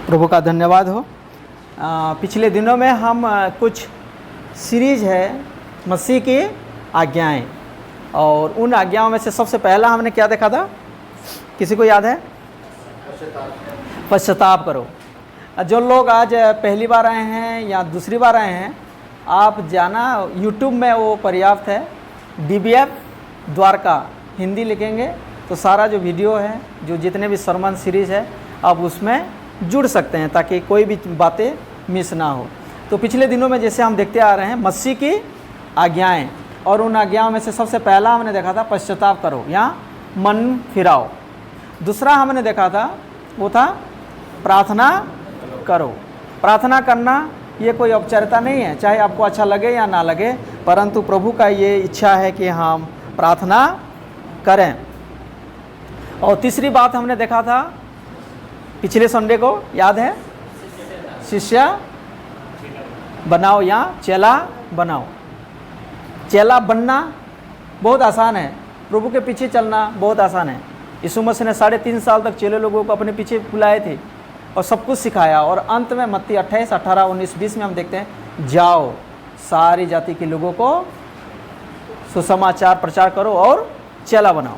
प्रभु का धन्यवाद हो। पिछले दिनों में हम कुछ सीरीज है मसीह की आज्ञाएं, और उन आज्ञाओं में से सबसे पहला हमने क्या देखा था? किसी को याद है? पश्चाताप करो। जो लोग आज पहली बार आए हैं या दूसरी बार आए हैं, आप जाना YouTube में वो पर्याप्त है। DBF द्वारका हिंदी लिखेंगे तो सारा जो वीडियो है, जो जितने भी सरमन सीरीज़ है, आप उसमें जुड़ सकते हैं ताकि कोई भी बातें मिस ना हो। तो पिछले दिनों में जैसे हम देखते आ रहे हैं मसीह की आज्ञाएं, और उन आज्ञाओं में से सबसे पहला हमने देखा था पश्चाताप करो या मन फिराओ। दूसरा हमने देखा था वो था प्रार्थना करो। प्रार्थना करना ये कोई औपचारिकता नहीं है, चाहे आपको अच्छा लगे या ना लगे, परंतु प्रभु का ये इच्छा है कि हम प्रार्थना करें। और तीसरी बात हमने देखा था पिछले संडे को, याद है? शिष्य बनाओ या चेला बनाओ। चेला बनना बहुत आसान है, प्रभु के पीछे चलना बहुत आसान है। यीशु मसीह ने 3.5 साल तक चेले लोगों को अपने पीछे बुलाए थे और सब कुछ सिखाया, और अंत में मत्ती 28, 18, 19, 20 में हम देखते हैं, जाओ सारी जाति के लोगों को सुसमाचार प्रचार करो और चेला बनाओ।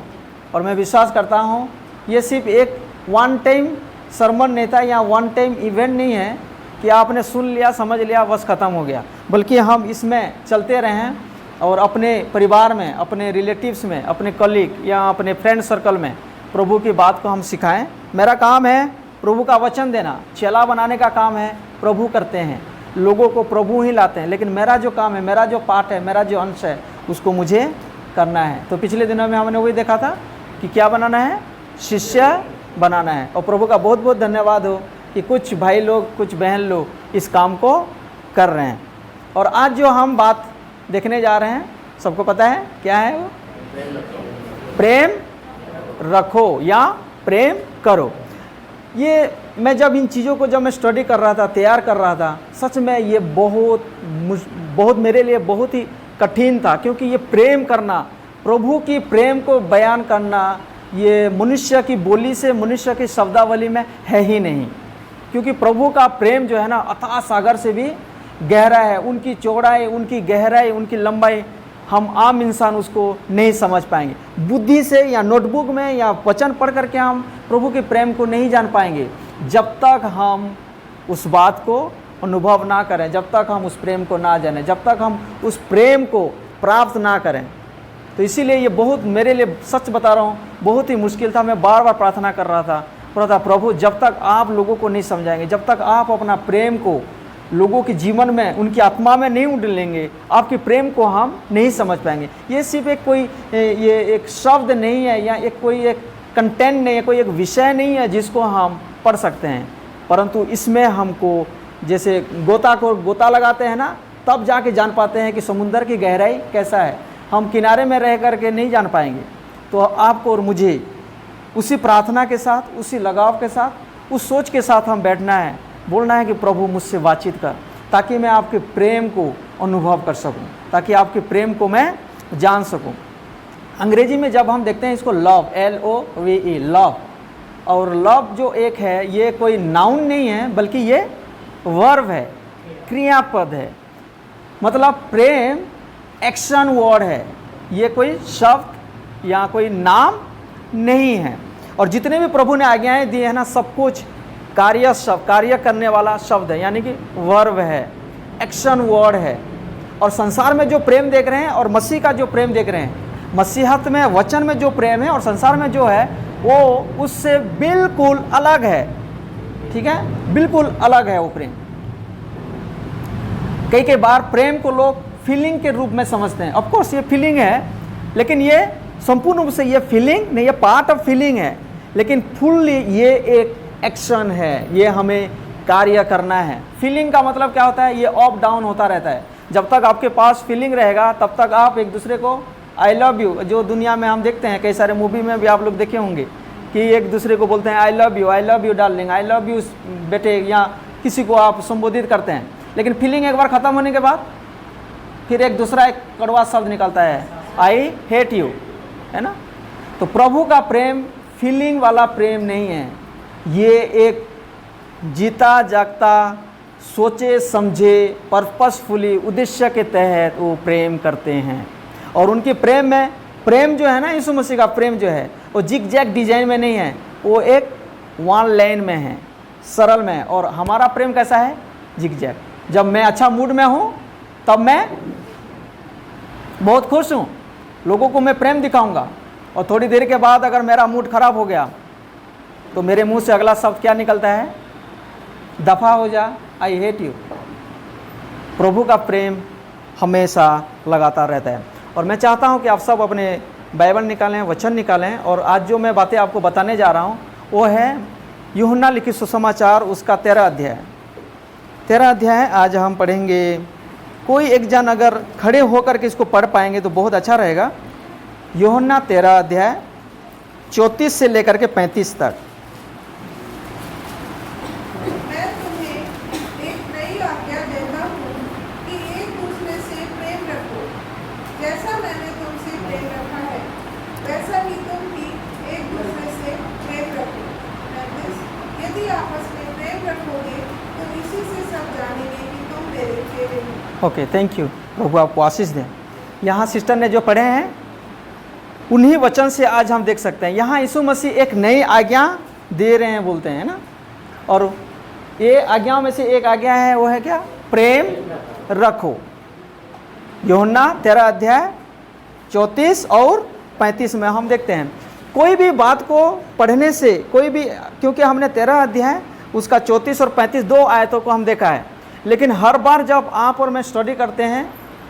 और मैं विश्वास करता हूँ ये सिर्फ एक वन टाइम सरमन नेता या वन टाइम इवेंट नहीं है कि आपने सुन लिया, समझ लिया, बस ख़त्म हो गया, बल्कि हम इसमें चलते रहें और अपने परिवार में, अपने रिलेटिव्स में, अपने कलीग या अपने फ्रेंड सर्कल में प्रभु की बात को हम सिखाएं। मेरा काम है प्रभु का वचन देना, चेला बनाने का काम है प्रभु करते हैं, लोगों को प्रभु ही लाते हैं, लेकिन मेरा जो काम है, मेरा जो पार्ट है, मेरा जो अंश है, उसको मुझे करना है। तो पिछले दिनों में हमने वही देखा था कि क्या बनाना है? शिष्य बनाना है। और प्रभु का बहुत बहुत धन्यवाद हो कि कुछ भाई लोग, कुछ बहन लोग इस काम को कर रहे हैं। और आज जो हम बात देखने जा रहे हैं, सबको पता है क्या है वो? प्रेम रखो या प्रेम करो। ये मैं जब इन चीज़ों को जब मैं स्टडी कर रहा था, तैयार कर रहा था, सच में ये बहुत मेरे लिए बहुत ही कठिन था, क्योंकि ये प्रेम करना, प्रभु की प्रेम को बयान करना, ये मनुष्य की बोली से, मनुष्य की शब्दावली में है ही नहीं। क्योंकि प्रभु का प्रेम जो है ना, अथाह सागर से भी गहरा है। उनकी चौड़ाई, उनकी गहराई, उनकी लंबाई हम आम इंसान उसको नहीं समझ पाएंगे। बुद्धि से या नोटबुक में या वचन पढ़ करके हम प्रभु के प्रेम को नहीं जान पाएंगे जब तक हम उस बात को अनुभव ना करें, जब तक हम उस प्रेम को ना जानें, जब तक हम उस प्रेम को प्राप्त ना करें। तो इसीलिए ये बहुत मेरे लिए, सच बता रहा हूँ, बहुत ही मुश्किल था। मैं बार बार प्रार्थना कर रहा था, प्रभु जब तक आप लोगों को नहीं समझाएंगे, जब तक आप अपना प्रेम को लोगों के जीवन में, उनकी आत्मा में नहीं उड़ेंगे, आपके प्रेम को हम नहीं समझ पाएंगे। ये सिर्फ एक कोई ये एक शब्द नहीं है या कोई एक कंटेंट नहीं है, कोई एक विषय नहीं है जिसको हम पढ़ सकते हैं, परंतु इसमें हमको जैसे गोता को गोता लगाते हैं ना, तब जाके जान पाते हैं कि समुद्र की गहराई कैसा है। हम किनारे में रह करके नहीं जान पाएंगे। तो आपको और मुझे उसी प्रार्थना के साथ, उसी लगाव के साथ, उस सोच के साथ हम बैठना है, बोलना है कि प्रभु मुझसे बातचीत कर, ताकि मैं आपके प्रेम को अनुभव कर सकूं, ताकि आपके प्रेम को मैं जान सकूं। अंग्रेजी में जब हम देखते हैं इसको लव, LOVE, लव, और लव जो एक है, ये कोई नाउन नहीं है, बल्कि ये वर्ब है, क्रियापद है। मतलब प्रेम एक्शन वर्ड है, ये कोई शब्द या कोई नाम नहीं है। और जितने भी प्रभु ने आज्ञाएं दी है ना, सब कुछ कार्य शब्द, कार्य करने वाला शब्द है, यानी कि वर्ब है, एक्शन वर्ड है। और संसार में जो प्रेम देख रहे हैं और मसीह का जो प्रेम देख रहे हैं, मसीहत में, वचन में जो प्रेम है और संसार में जो है, वो उससे बिल्कुल अलग है। ठीक है, बिल्कुल अलग है वो प्रेम। कई बार प्रेम को लोग फीलिंग के रूप में समझते हैं। ऑफ कोर्स ये फीलिंग है, लेकिन ये संपूर्ण रूप से ये फीलिंग नहीं, ये पार्ट ऑफ फीलिंग है, लेकिन फुल्ली ये एक एक्शन है, ये हमें कार्य करना है। फीलिंग का मतलब क्या होता है? ये अप डाउन होता रहता है। जब तक आपके पास फीलिंग रहेगा, तब तक आप एक दूसरे को आई लव यू, जो दुनिया में हम देखते हैं, कई सारे मूवी में भी आप लोग देखे होंगे कि एक दूसरे को बोलते हैं I love you darling, I love you बेटे, या किसी को आप संबोधित करते हैं। लेकिन फीलिंग एक बार ख़त्म होने के बाद फिर एक दूसरा एक कड़वा शब्द निकलता है, आई हेट यू, है ना। तो प्रभु का प्रेम फीलिंग वाला प्रेम नहीं है, ये एक जीता जागता, सोचे समझे, पर्पसफुली, उद्देश्य के तहत वो प्रेम करते हैं। और उनकी प्रेम में, प्रेम जो है ना, यीशु मसीह का प्रेम जो है वो जिग जैग डिजाइन में नहीं है, वो एक वन लाइन में है, सरल में है। और हमारा प्रेम कैसा है? Zig zag. जब मैं अच्छा मूड में हूँ तब मैं बहुत खुश हूँ, लोगों को मैं प्रेम दिखाऊंगा। और थोड़ी देर के बाद अगर मेरा मूड खराब हो गया तो मेरे मुंह से अगला शब्द क्या निकलता है? दफा हो जा, आई हेट यू। प्रभु का प्रेम हमेशा लगातार रहता है। और मैं चाहता हूं कि आप सब अपने बाइबल निकालें, वचन निकालें। और आज जो मैं बातें आपको बताने जा रहा हूं वो है यूहन्ना लिखित सुसमाचार, उसका 13 अध्याय। 13 अध्याय आज हम पढ़ेंगे। कोई एक जन अगर खड़े होकर के इसको पढ़ पाएंगे तो बहुत अच्छा रहेगा। यूहन्ना 13 अध्याय 34 से लेकर के 35 तक। मैं तुम्हें एक नई आज्ञा देता हूँ कि एक दूसरे से प्रेम रखो। जैसा मैंने तुमसे प्रेम रखा है वैसा ही तुम भी एक दूसरे से प्रेम रखो। 35 यदि आपस में प्रेम रखोगे तो इसी से सब जानेंगे कि तुम मेरे चेले हो। Okay, thank you. प्रभु आपको आशीष दें। यहाँ सिस्टर ने जो पढ़े हैं उन्हीं वचन से आज हम देख सकते हैं। यहाँ यीशु मसीह एक नई आज्ञा दे रहे हैं, बोलते हैं ना। और ये आज्ञाओं में से एक आज्ञा है, वो है क्या? प्रेम रखो। यूहन्ना 13 अध्याय 34 और 35 में हम देखते हैं। कोई भी बात को पढ़ने से कोई भी, क्योंकि हमने 13 अध्याय उसका 34 और 35 दो आयतों को हम देखा है, लेकिन हर बार जब आप और मैं स्टडी करते हैं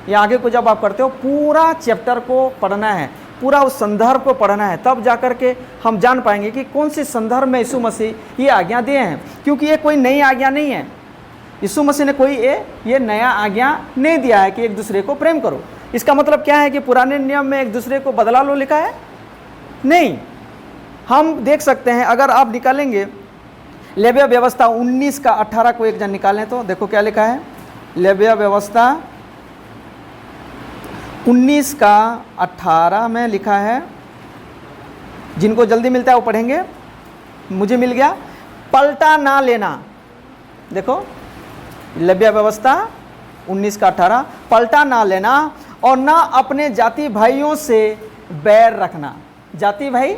या आगे को जब आप करते हो, पूरा चैप्टर को पढ़ना है, पूरा उस संदर्भ को पढ़ना है, तब जाकर के हम जान पाएंगे कि कौन सी संदर्भ में यीशु मसीह ये आज्ञा दिए हैं। क्योंकि ये कोई नई आज्ञा नहीं है। यीशु मसीह ने कोई ये नया आज्ञा नहीं दिया है कि एक दूसरे को प्रेम करो। इसका मतलब क्या है कि पुराने नियम में एक दूसरे को बदला लो लिखा है? नहीं। हम देख सकते हैं, अगर आप निकालेंगे लेविया व्यवस्था 19 का 18 को एक जन निकालें तो देखो क्या लिखा है। लेविया व्यवस्था 19 का 18 में लिखा है, जिनको जल्दी मिलता है वो पढ़ेंगे। मुझे मिल गया। पलटा ना लेना। देखो लेविया व्यवस्था 19 का 18, पलटा ना लेना और ना अपने जाति भाइयों से बैर रखना। जाति भाई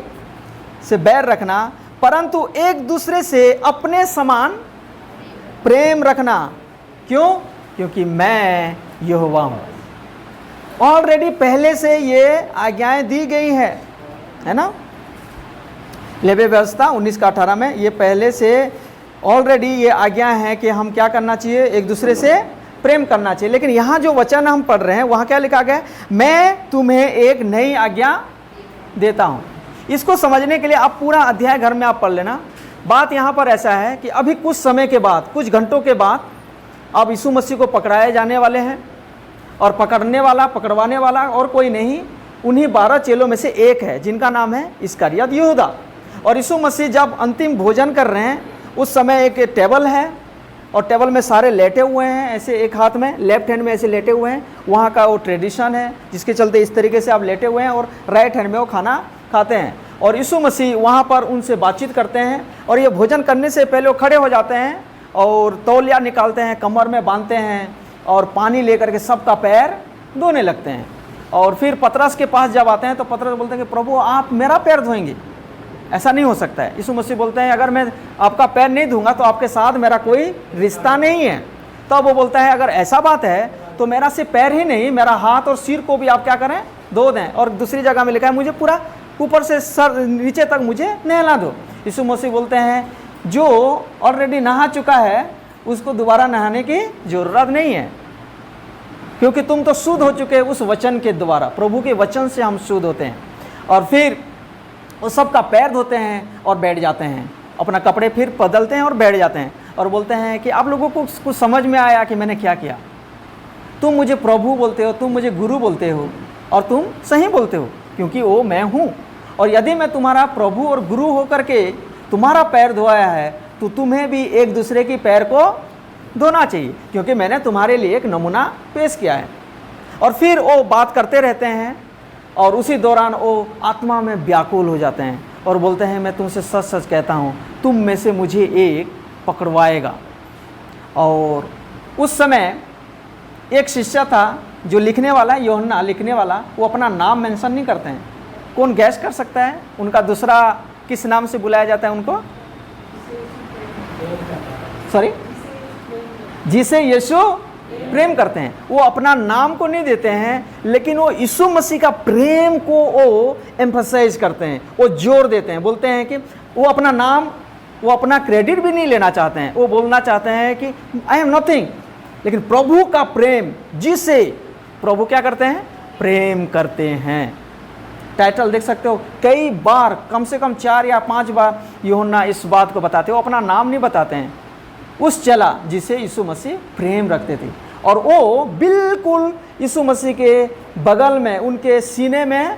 से बैर रखना, परंतु एक दूसरे से अपने समान प्रेम रखना। क्यों? क्योंकि मैं यहोवा हूँ। ऑलरेडी पहले से ये आज्ञाएं दी गई है ना। लेविया व्यवस्था 19 का 18 में ये पहले से ऑलरेडी ये आज्ञा है कि हम क्या करना चाहिए? एक दूसरे से प्रेम करना चाहिए। लेकिन यहाँ जो वचन हम पढ़ रहे हैं वहाँ क्या लिखा गया है? मैं तुम्हें एक नई आज्ञा देता हूँ। इसको समझने के लिए आप पूरा अध्याय घर में आप पढ़ लेना। बात यहाँ पर ऐसा है कि अभी कुछ समय के बाद, कुछ घंटों के बाद अब यीशु मसीह को पकड़ाए जाने वाले हैं। और पकड़ने वाला, पकड़वाने वाला और कोई नहीं, उन्हीं 12 चेलों में से एक है, जिनका नाम है इस्करियत यहूदा। और यीशु मसीह जब अंतिम भोजन कर रहे हैं उस समय एक टेबल है और टेबल में सारे लेटे हुए हैं, ऐसे एक हाथ में, लेफ्ट हैंड में ऐसे लेटे हुए हैं। वहाँ का वो ट्रेडिशन है जिसके चलते इस तरीके से आप लेटे हुए हैं और राइट हैंड में वो खाना खाते हैं। और यीशु मसीह वहाँ पर उनसे बातचीत करते हैं। और ये भोजन करने से पहले वो खड़े हो जाते हैं और तौलिया निकालते हैं, कमर में बांधते हैं और पानी लेकर के सबका पैर धोने लगते हैं। और फिर पतरस के पास जब आते हैं तो पतरस बोलते हैं कि प्रभु आप मेरा पैर धोएंगे? ऐसा नहीं हो सकता है। यीशु मसीह बोलते हैं अगर मैं आपका पैर नहीं धोऊंगा तो आपके साथ मेरा कोई रिश्ता नहीं है। तब वो बोलता है अगर ऐसा बात है तो मेरा सिर्फ पैर ही नहीं, मेरा हाथ और सिर को भी आप क्या करें? धो दें। और दूसरी जगह में लिखा है मुझे पूरा ऊपर से सर नीचे तक मुझे नहला दो। यीशु मसीह बोलते हैं जो ऑलरेडी नहा चुका है उसको दोबारा नहाने की जरूरत नहीं है, क्योंकि तुम तो शुद्ध हो चुके हैं उस वचन के द्वारा। प्रभु के वचन से हम शुद्ध होते हैं। और फिर वो सबका पैर धोते हैं और बैठ जाते हैं, अपना कपड़े फिर बदलते हैं और बैठ जाते हैं और बोलते हैं कि आप लोगों को कुछ समझ में आया कि मैंने क्या किया? तुम मुझे प्रभु बोलते हो, तुम मुझे गुरु बोलते हो और तुम सही बोलते हो क्योंकि वो मैं हूँ। और यदि मैं तुम्हारा प्रभु और गुरु होकर के तुम्हारा पैर धोया है तो तुम्हें भी एक दूसरे की पैर को धोना चाहिए, क्योंकि मैंने तुम्हारे लिए एक नमूना पेश किया है। और फिर वो बात करते रहते हैं और उसी दौरान वो आत्मा में व्याकुल हो जाते हैं और बोलते हैं मैं तुमसे सच सच कहता हूँ तुम में से मुझे एक पकड़वाएगा। और उस समय एक शिष्य था जो लिखने वाला, यूहन्ना लिखने वाला, वो अपना नाम मेंशन नहीं करते हैं। कौन गैस कर सकता है उनका दूसरा किस नाम से बुलाया जाता है उनको? सॉरी, जिसे यीशु प्रेम करते हैं। वो अपना नाम को नहीं देते हैं, लेकिन वो यीशु मसीह का प्रेम को वो एम्फसाइज करते हैं, वो जोर देते हैं। बोलते हैं कि वो अपना नाम, वो अपना क्रेडिट भी नहीं लेना चाहते हैं। वो बोलना चाहते हैं कि आई एम नथिंग, लेकिन प्रभु का प्रेम, जिसे प्रभु क्या करते हैं? प्रेम करते हैं। टाइटल देख सकते हो, कई बार, कम से कम 4 या 5 बार यूहन्ना इस बात को बताते हो, अपना नाम नहीं बताते हैं। उस चला जिसे यीशु मसीह प्रेम रखते थे, और वो बिल्कुल यीशु मसीह के बगल में, उनके सीने में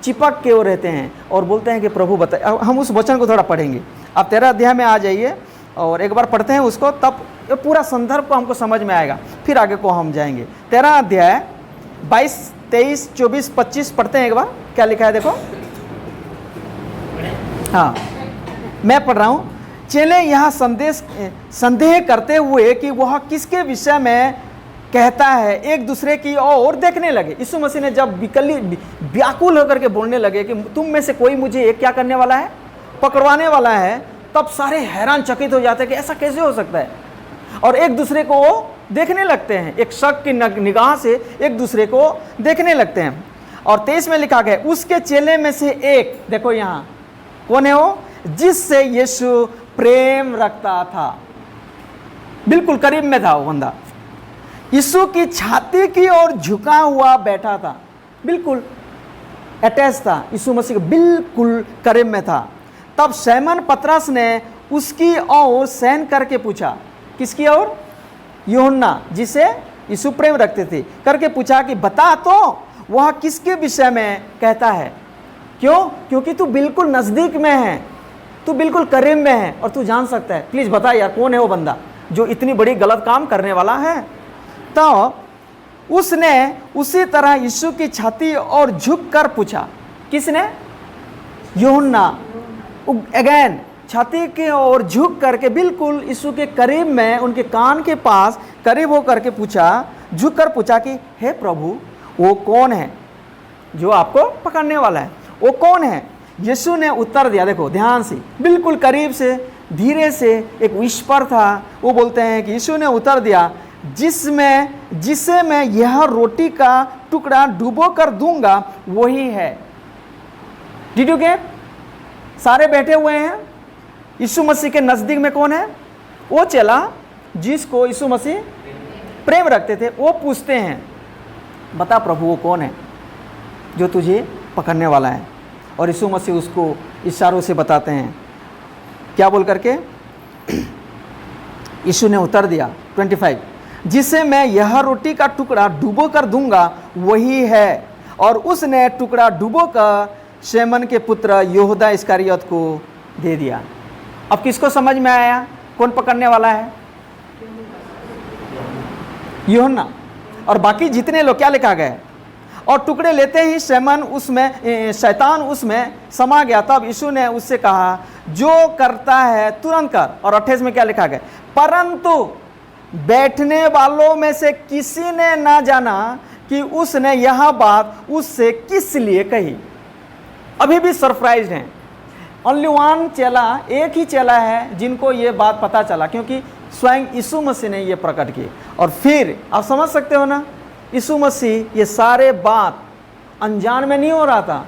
चिपक के वो रहते हैं और बोलते हैं कि प्रभु बताए। हम उस वचन को थोड़ा पढ़ेंगे। आप 13 अध्याय में आ जाइए और एक बार पढ़ते हैं उसको, तब ये पूरा संदर्भ को हमको समझ में आएगा, फिर आगे को हम जाएंगे। 13 अध्याय 22, 23, 24, 25 पढ़ते हैं एक बार। क्या लिखा है देखो। हाँ, मैं पढ़ रहा हूँ। चेले यहाँ संदेह करते हुए कि वह किसके विषय में कहता है, एक दूसरे की ओर देखने लगे। यीशु मसीह ने जब व्याकुल होकर के बोलने लगे कि तुम में से कोई मुझे एक क्या करने वाला है? पकड़वाने वाला है, तब सारे हैरान चकित हो जाते हैं कि ऐसा कैसे हो सकता है, और एक दूसरे को देखने लगते हैं। एक शक की निगाह से एक दूसरे को देखने लगते हैं। और 23 में लिखा गया, उसके चेले में से एक, देखो यहाँ कौन है वो? जिससे यीशु प्रेम रखता था। बिल्कुल करीब में था वो बंदा, यीशु की छाती की ओर झुका हुआ बैठा था, बिल्कुल अटैच था, यीशु मसीह के बिल्कुल करीब में था। तब शैमन पतरस ने उसकी ओर सैन करके पूछा, किसकी ओर? यूहन्ना, जिसे यीशु प्रेम रखते थे, करके पूछा कि बता तो वह किसके विषय में कहता है? क्यों? क्योंकि तू बिल्कुल नज़दीक में है, तू बिल्कुल करीब में है और तू जान सकता है। प्लीज़ बता यार, कौन है वो बंदा जो इतनी बड़ी गलत काम करने वाला है? तो उसने उसी तरह यीशु की छाती और झुक कर पूछा। किसने? यूहन्ना। अगेन छाती की ओर झुक करके बिल्कुल यीशु के करीब में, उनके कान के पास करीब होकर के पूछा, झुक कर पूछा कि हे प्रभु, वो कौन है जो आपको पकड़ने वाला है? वो कौन है? यीशु ने उत्तर दिया, देखो ध्यान से, बिल्कुल करीब से, धीरे से, एक विस्पर था। वो बोलते हैं कि यीशु ने उत्तर दिया, जिसे मैं यह रोटी का टुकड़ा डुबो कर दूंगा वही है। Did you get? सारे बैठे हुए हैं, यीशु मसीह के नज़दीक में कौन है? वो चेला जिसको यीशु मसीह प्रेम रखते थे। वो पूछते हैं, बता प्रभु वो कौन है जो तुझे पकड़ने वाला है? और यीशु मसीह उसको इशारों से बताते हैं, क्या बोल करके? यीशु ने उत्तर दिया 25, जिसे मैं यह रोटी का टुकड़ा डुबो कर दूंगा वही है। और उसने टुकड़ा डुबो कर शैमन के पुत्र यहूदा इस्करियोत को दे दिया। अब किसको समझ में आया कौन पकड़ने वाला है? यूहन्ना। और बाकी जितने लोग, क्या लिखा गया? और टुकड़े लेते ही शैतान उसमें समा गया। तब यीशु ने उससे कहा, जो करता है तुरंत कर। और 28 में क्या लिखा गया? परंतु बैठने वालों में से किसी ने ना जाना कि उसने यह बात उससे किस लिए कही। अभी भी सरप्राइज हैं। ओनली वन चेला, एक ही चेला है जिनको ये बात पता चला, क्योंकि स्वयं यीशु मसीह ने ये प्रकट किए। और फिर आप समझ सकते हो ना, यीशु मसीह ये सारे बात अनजान में नहीं हो रहा था,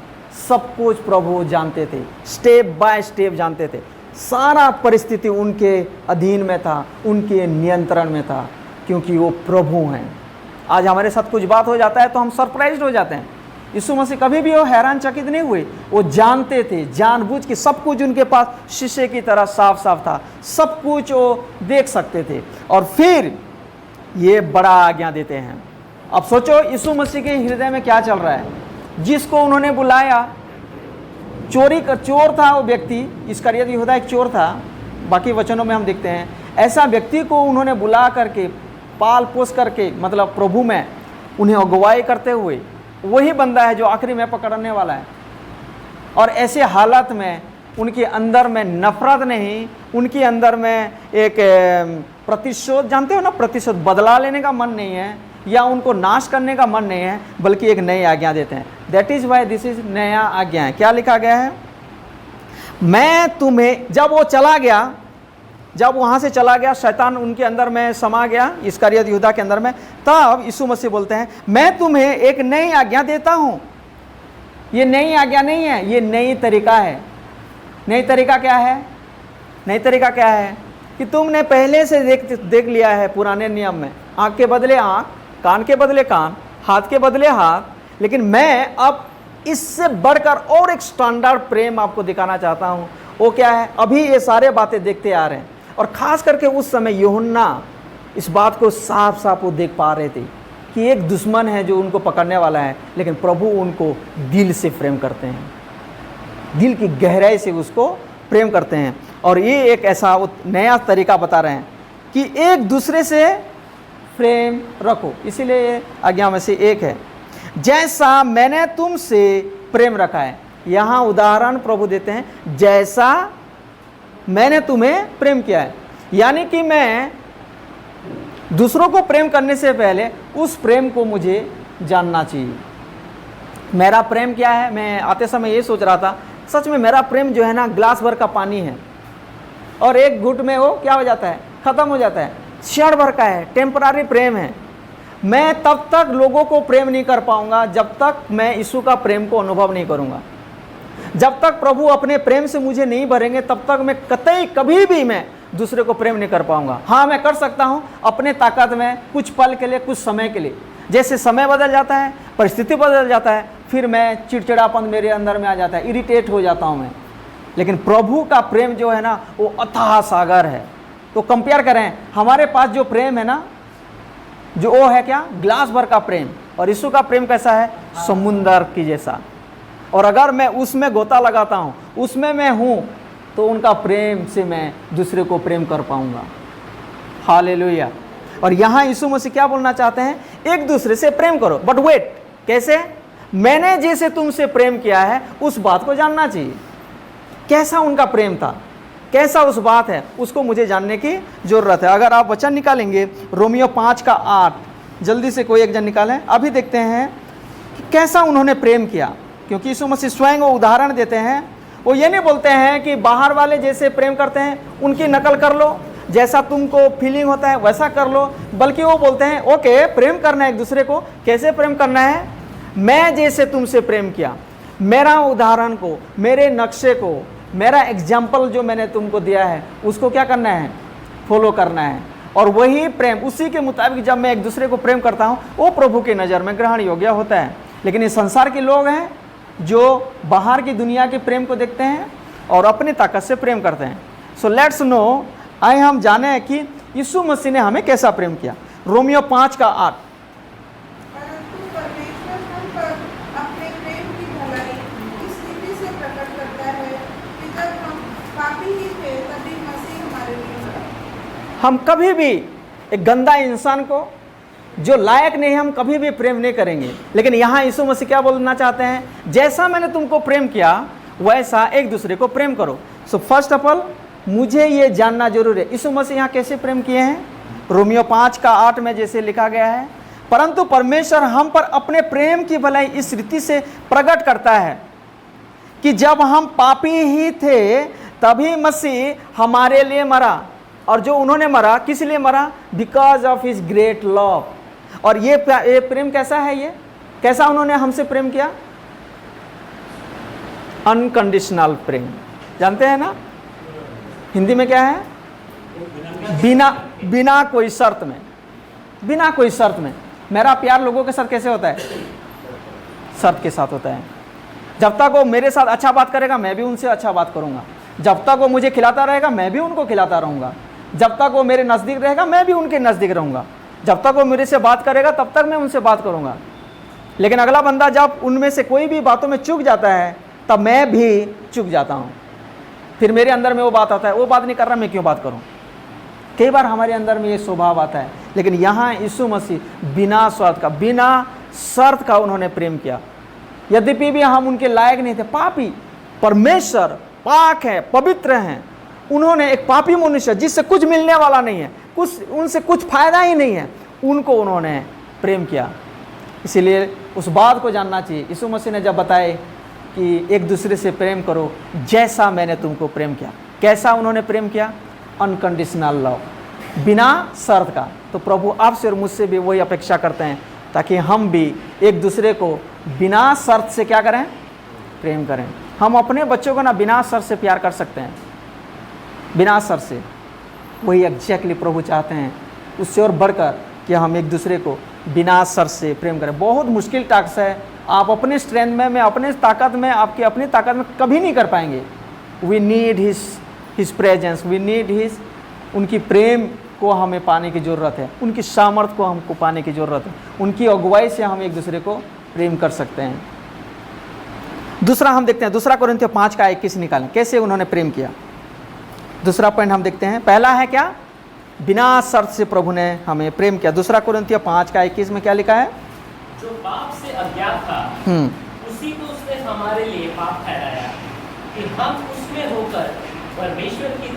सब कुछ प्रभु जानते थे, स्टेप बाय स्टेप जानते थे। सारा परिस्थिति उनके अधीन में था, उनके नियंत्रण में था, क्योंकि वो प्रभु हैं। आज हमारे साथ कुछ बात हो जाता है तो हम सरप्राइज्ड हो जाते हैं। यीशु मसीह कभी भी वो हैरान चकित नहीं हुए, वो जानते थे, जानबूझ के सब कुछ उनके पास शीशे की तरह साफ साफ था, सब कुछ वो देख सकते थे। और फिर ये बड़ा आज्ञा देते हैं। अब सोचो यीशु मसीह के हृदय में क्या चल रहा है। जिसको उन्होंने बुलाया, चोर था वो व्यक्ति, इस्करियोत यहूदा एक चोर था, बाकी वचनों में हम देखते हैं। ऐसा व्यक्ति को उन्होंने बुला करके, पाल पोस करके, मतलब प्रभु में उन्हें अगुवाई करते हुए, वही बंदा है जो आखिरी में पकड़ने वाला है। और ऐसे हालत में उनके अंदर में नफरत नहीं, उनके अंदर में एक प्रतिशोध, जानते हो ना, प्रतिशोध, बदला लेने का मन नहीं है या उनको नाश करने का मन नहीं है, बल्कि एक नई आज्ञा देते हैं। That is why this is नया आज्ञा है। क्या लिखा गया है? मैं तुम्हें, जब वो चला गया, जब वहां से चला गया, शैतान उनके अंदर में समा गया, इस्करियत यहूदा के अंदर में, तब यीशु मसीह बोलते हैं मैं तुम्हें एक नई आज्ञा देता हूं। ये नई आज्ञा नहीं है, ये नई तरीका है। नई तरीका क्या है? नई तरीका क्या है कि तुमने पहले से देख लिया है पुराने नियम में, आंख के बदले आंख, कान के बदले कान, हाथ के बदले हाथ, लेकिन मैं अब इससे बढ़कर और एक स्टैंडर्ड प्रेम आपको दिखाना चाहता हूं। वो क्या है? अभी ये सारे बातें देखते आ रहे हैं, और खास करके उस समय यूहन्ना इस बात को साफ साफ वो देख पा रहे थे कि एक दुश्मन है जो उनको पकड़ने वाला है, लेकिन प्रभु उनको दिल से प्रेम करते हैं, दिल की गहराई से उसको प्रेम करते हैं। और ये एक ऐसा नया तरीका बता रहे हैं कि एक दूसरे से प्रेम रखो, इसीलिए ये आज्ञा में से एक है, जैसा मैंने तुमसे प्रेम रखा है। यहाँ उदाहरण प्रभु देते हैं, जैसा मैंने तुम्हें प्रेम किया है, यानी कि मैं दूसरों को प्रेम करने से पहले उस प्रेम को मुझे जानना चाहिए। मेरा प्रेम क्या है? मैं आते समय ये सोच रहा था, सच में मेरा प्रेम जो है ना, ग्लास भर का पानी है, और एक घुट में वो क्या हो जाता है? खत्म हो जाता है। क्षण भर का है, टेम्परारी प्रेम है। मैं तब तक लोगों को प्रेम नहीं कर पाऊंगा जब तक मैं यीशु का प्रेम को अनुभव नहीं करूंगा। जब तक प्रभु अपने प्रेम से मुझे नहीं भरेंगे, तब तक मैं कतई कभी भी मैं दूसरे को प्रेम नहीं कर पाऊंगा। हाँ, मैं कर सकता हूँ अपने ताकत में, कुछ पल के लिए, कुछ समय के लिए। जैसे समय बदल जाता है, परिस्थिति बदल जाता है, फिर मैं चिड़चिड़ापन मेरे अंदर में आ जाता है, इरिटेट हो जाता हूँ मैं। लेकिन प्रभु का प्रेम जो है ना, वो अथाह सागर है। तो कंपेयर करें, हमारे पास जो प्रेम है ना, जो वो है क्या? ग्लास भर का प्रेम। और यीशु का प्रेम कैसा है? समुंदर की जैसा। और अगर मैं उसमें गोता लगाता हूँ, उसमें मैं हूँ, तो उनका प्रेम से मैं दूसरे को प्रेम कर पाऊंगा। हालेलुया। और यहाँ यीशु मसीह क्या बोलना चाहते हैं? एक दूसरे से प्रेम करो, बट वेट, कैसे? मैंने जैसे तुमसे प्रेम किया है, उस बात को जानना चाहिए। कैसा उनका प्रेम था, कैसा उस बात है, उसको मुझे जानने की जरूरत है। अगर आप वचन निकालेंगे रोमियो 5:8, जल्दी से कोई एक जन निकालें। अभी देखते हैं कि कैसा उन्होंने प्रेम किया, क्योंकि यीशु मसीह स्वयं वो उदाहरण देते हैं। वो ये नहीं बोलते हैं कि बाहर वाले जैसे प्रेम करते हैं उनकी नकल कर लो, जैसा तुमको फीलिंग होता है वैसा कर लो, बल्कि वो बोलते हैं ओके, प्रेम करना है एक दूसरे को। कैसे प्रेम करना है? मैं जैसे तुमसे प्रेम किया, मेरा उदाहरण को, मेरे नक्शे को, मेरा एग्जाम्पल जो मैंने तुमको दिया है, उसको क्या करना है? फॉलो करना है। और वही प्रेम, उसी के मुताबिक जब मैं एक दूसरे को प्रेम करता हूँ, वो प्रभु की नज़र में ग्रहण योग्य होता है। लेकिन ये संसार के लोग हैं जो बाहर की दुनिया के प्रेम को देखते हैं और अपनी ताकत से प्रेम करते हैं। सो लेट्स नो, आइए हम जाने कि यीशु मसीह ने हमें कैसा प्रेम किया। रोमियो 5:8, परंतु परमेश्वर हम पर अपने प्रेम की भलाई इस रीति से प्रकट करता है कि जब हम पापी ही थे, तभी मसीह हमारे लिए मरा। हम कभी भी एक गंदा इंसान को, जो लायक नहीं, हम कभी भी प्रेम नहीं करेंगे। लेकिन यहाँ यीशु मसीह क्या बोलना चाहते हैं? जैसा मैंने तुमको प्रेम किया, वैसा एक दूसरे को प्रेम करो। सो फर्स्ट ऑफ ऑल मुझे ये जानना जरूर है, यीशु मसीह यहाँ कैसे प्रेम किए हैं। रोमियो 5:8 में जैसे लिखा गया है, परंतु परमेश्वर हम पर अपने प्रेम की भलाई इस रीति से प्रकट करता है कि जब हम पापी ही थे, तभी मसीह हमारे लिए मरा। और जो उन्होंने मरा, किस लिए मरा? Because of his great love. और ये प्रेम कैसा है? ये कैसा उन्होंने हमसे प्रेम किया? अनकंडीशनल प्रेम। जानते हैं ना हिंदी में क्या है? बिना कोई शर्त में। बिना कोई शर्त में। मेरा प्यार लोगों के साथ कैसे होता है? शर्त के साथ होता है। जब तक वो मेरे साथ अच्छा बात करेगा, मैं भी उनसे अच्छा बात करूंगा। जब तक वो मुझे खिलाता रहेगा, मैं भी उनको खिलाता रहूंगा। जब तक वो मेरे नज़दीक रहेगा, मैं भी उनके नज़दीक रहूंगा। जब तक वो मेरे से बात करेगा, तब तक मैं उनसे बात करूंगा। लेकिन अगला बंदा जब उनमें से कोई भी बातों में चूक जाता है, तब मैं भी चूक जाता हूँ। फिर मेरे अंदर में वो बात आता है, वो बात नहीं कर रहा, मैं क्यों बात करूँ? कई बार हमारे अंदर में ये स्वभाव आता है। लेकिन यहाँ यीशु मसीह बिना स्वार्थ का, बिना शर्त का उन्होंने प्रेम किया। यद्यपि भी हम उनके लायक नहीं थे, पापी, परमेश्वर पाक है, पवित्र हैं, उन्होंने एक पापी मनुष्य जिससे कुछ मिलने वाला नहीं है, कुछ उनसे कुछ फायदा ही नहीं है, उनको उन्होंने प्रेम किया। इसीलिए उस बात को जानना चाहिए। यीशु मसीह ने जब बताए कि एक दूसरे से प्रेम करो जैसा मैंने तुमको प्रेम किया, कैसा उन्होंने प्रेम किया? अनकंडीशनल लव, बिना शर्त का। तो प्रभु आपसे और मुझसे भी वही अपेक्षा करते हैं, ताकि हम भी एक दूसरे को बिना शर्त से क्या करें? प्रेम करें। हम अपने बच्चों को ना बिना शर्त से प्यार कर सकते हैं, बिना शर्त से। वही एग्जैक्टली प्रभु चाहते हैं, उससे और बढ़कर कि हम एक दूसरे को बिना शर्त से प्रेम करें। बहुत मुश्किल टास्क है। आप अपने स्ट्रेंथ में, मैं अपने ताकत में, आपकी अपनी ताकत में कभी नहीं कर पाएंगे। We need his presence, we need his, उनकी प्रेम को हमें पाने की ज़रूरत है, उनकी सामर्थ्य को हमको पाने की ज़रूरत है। उनकी अगुवाई से हम एक दूसरे को प्रेम कर सकते हैं। दूसरा हम देखते हैं, दूसरा कोरिन्थियों 5:21 निकालें, कैसे उन्होंने प्रेम किया। दूसरा पॉइंट हम देखते हैं। पहला है क्या? बिना शर्त से प्रभु ने हमें प्रेम किया। दूसरा कोरिन्थियों 5:21 में क्या लिखा है? जो पाप से अज्ञात था उसी को उसने हमारे लिए पाप ठहराया कि हम उसमें होकर परमेश्वर की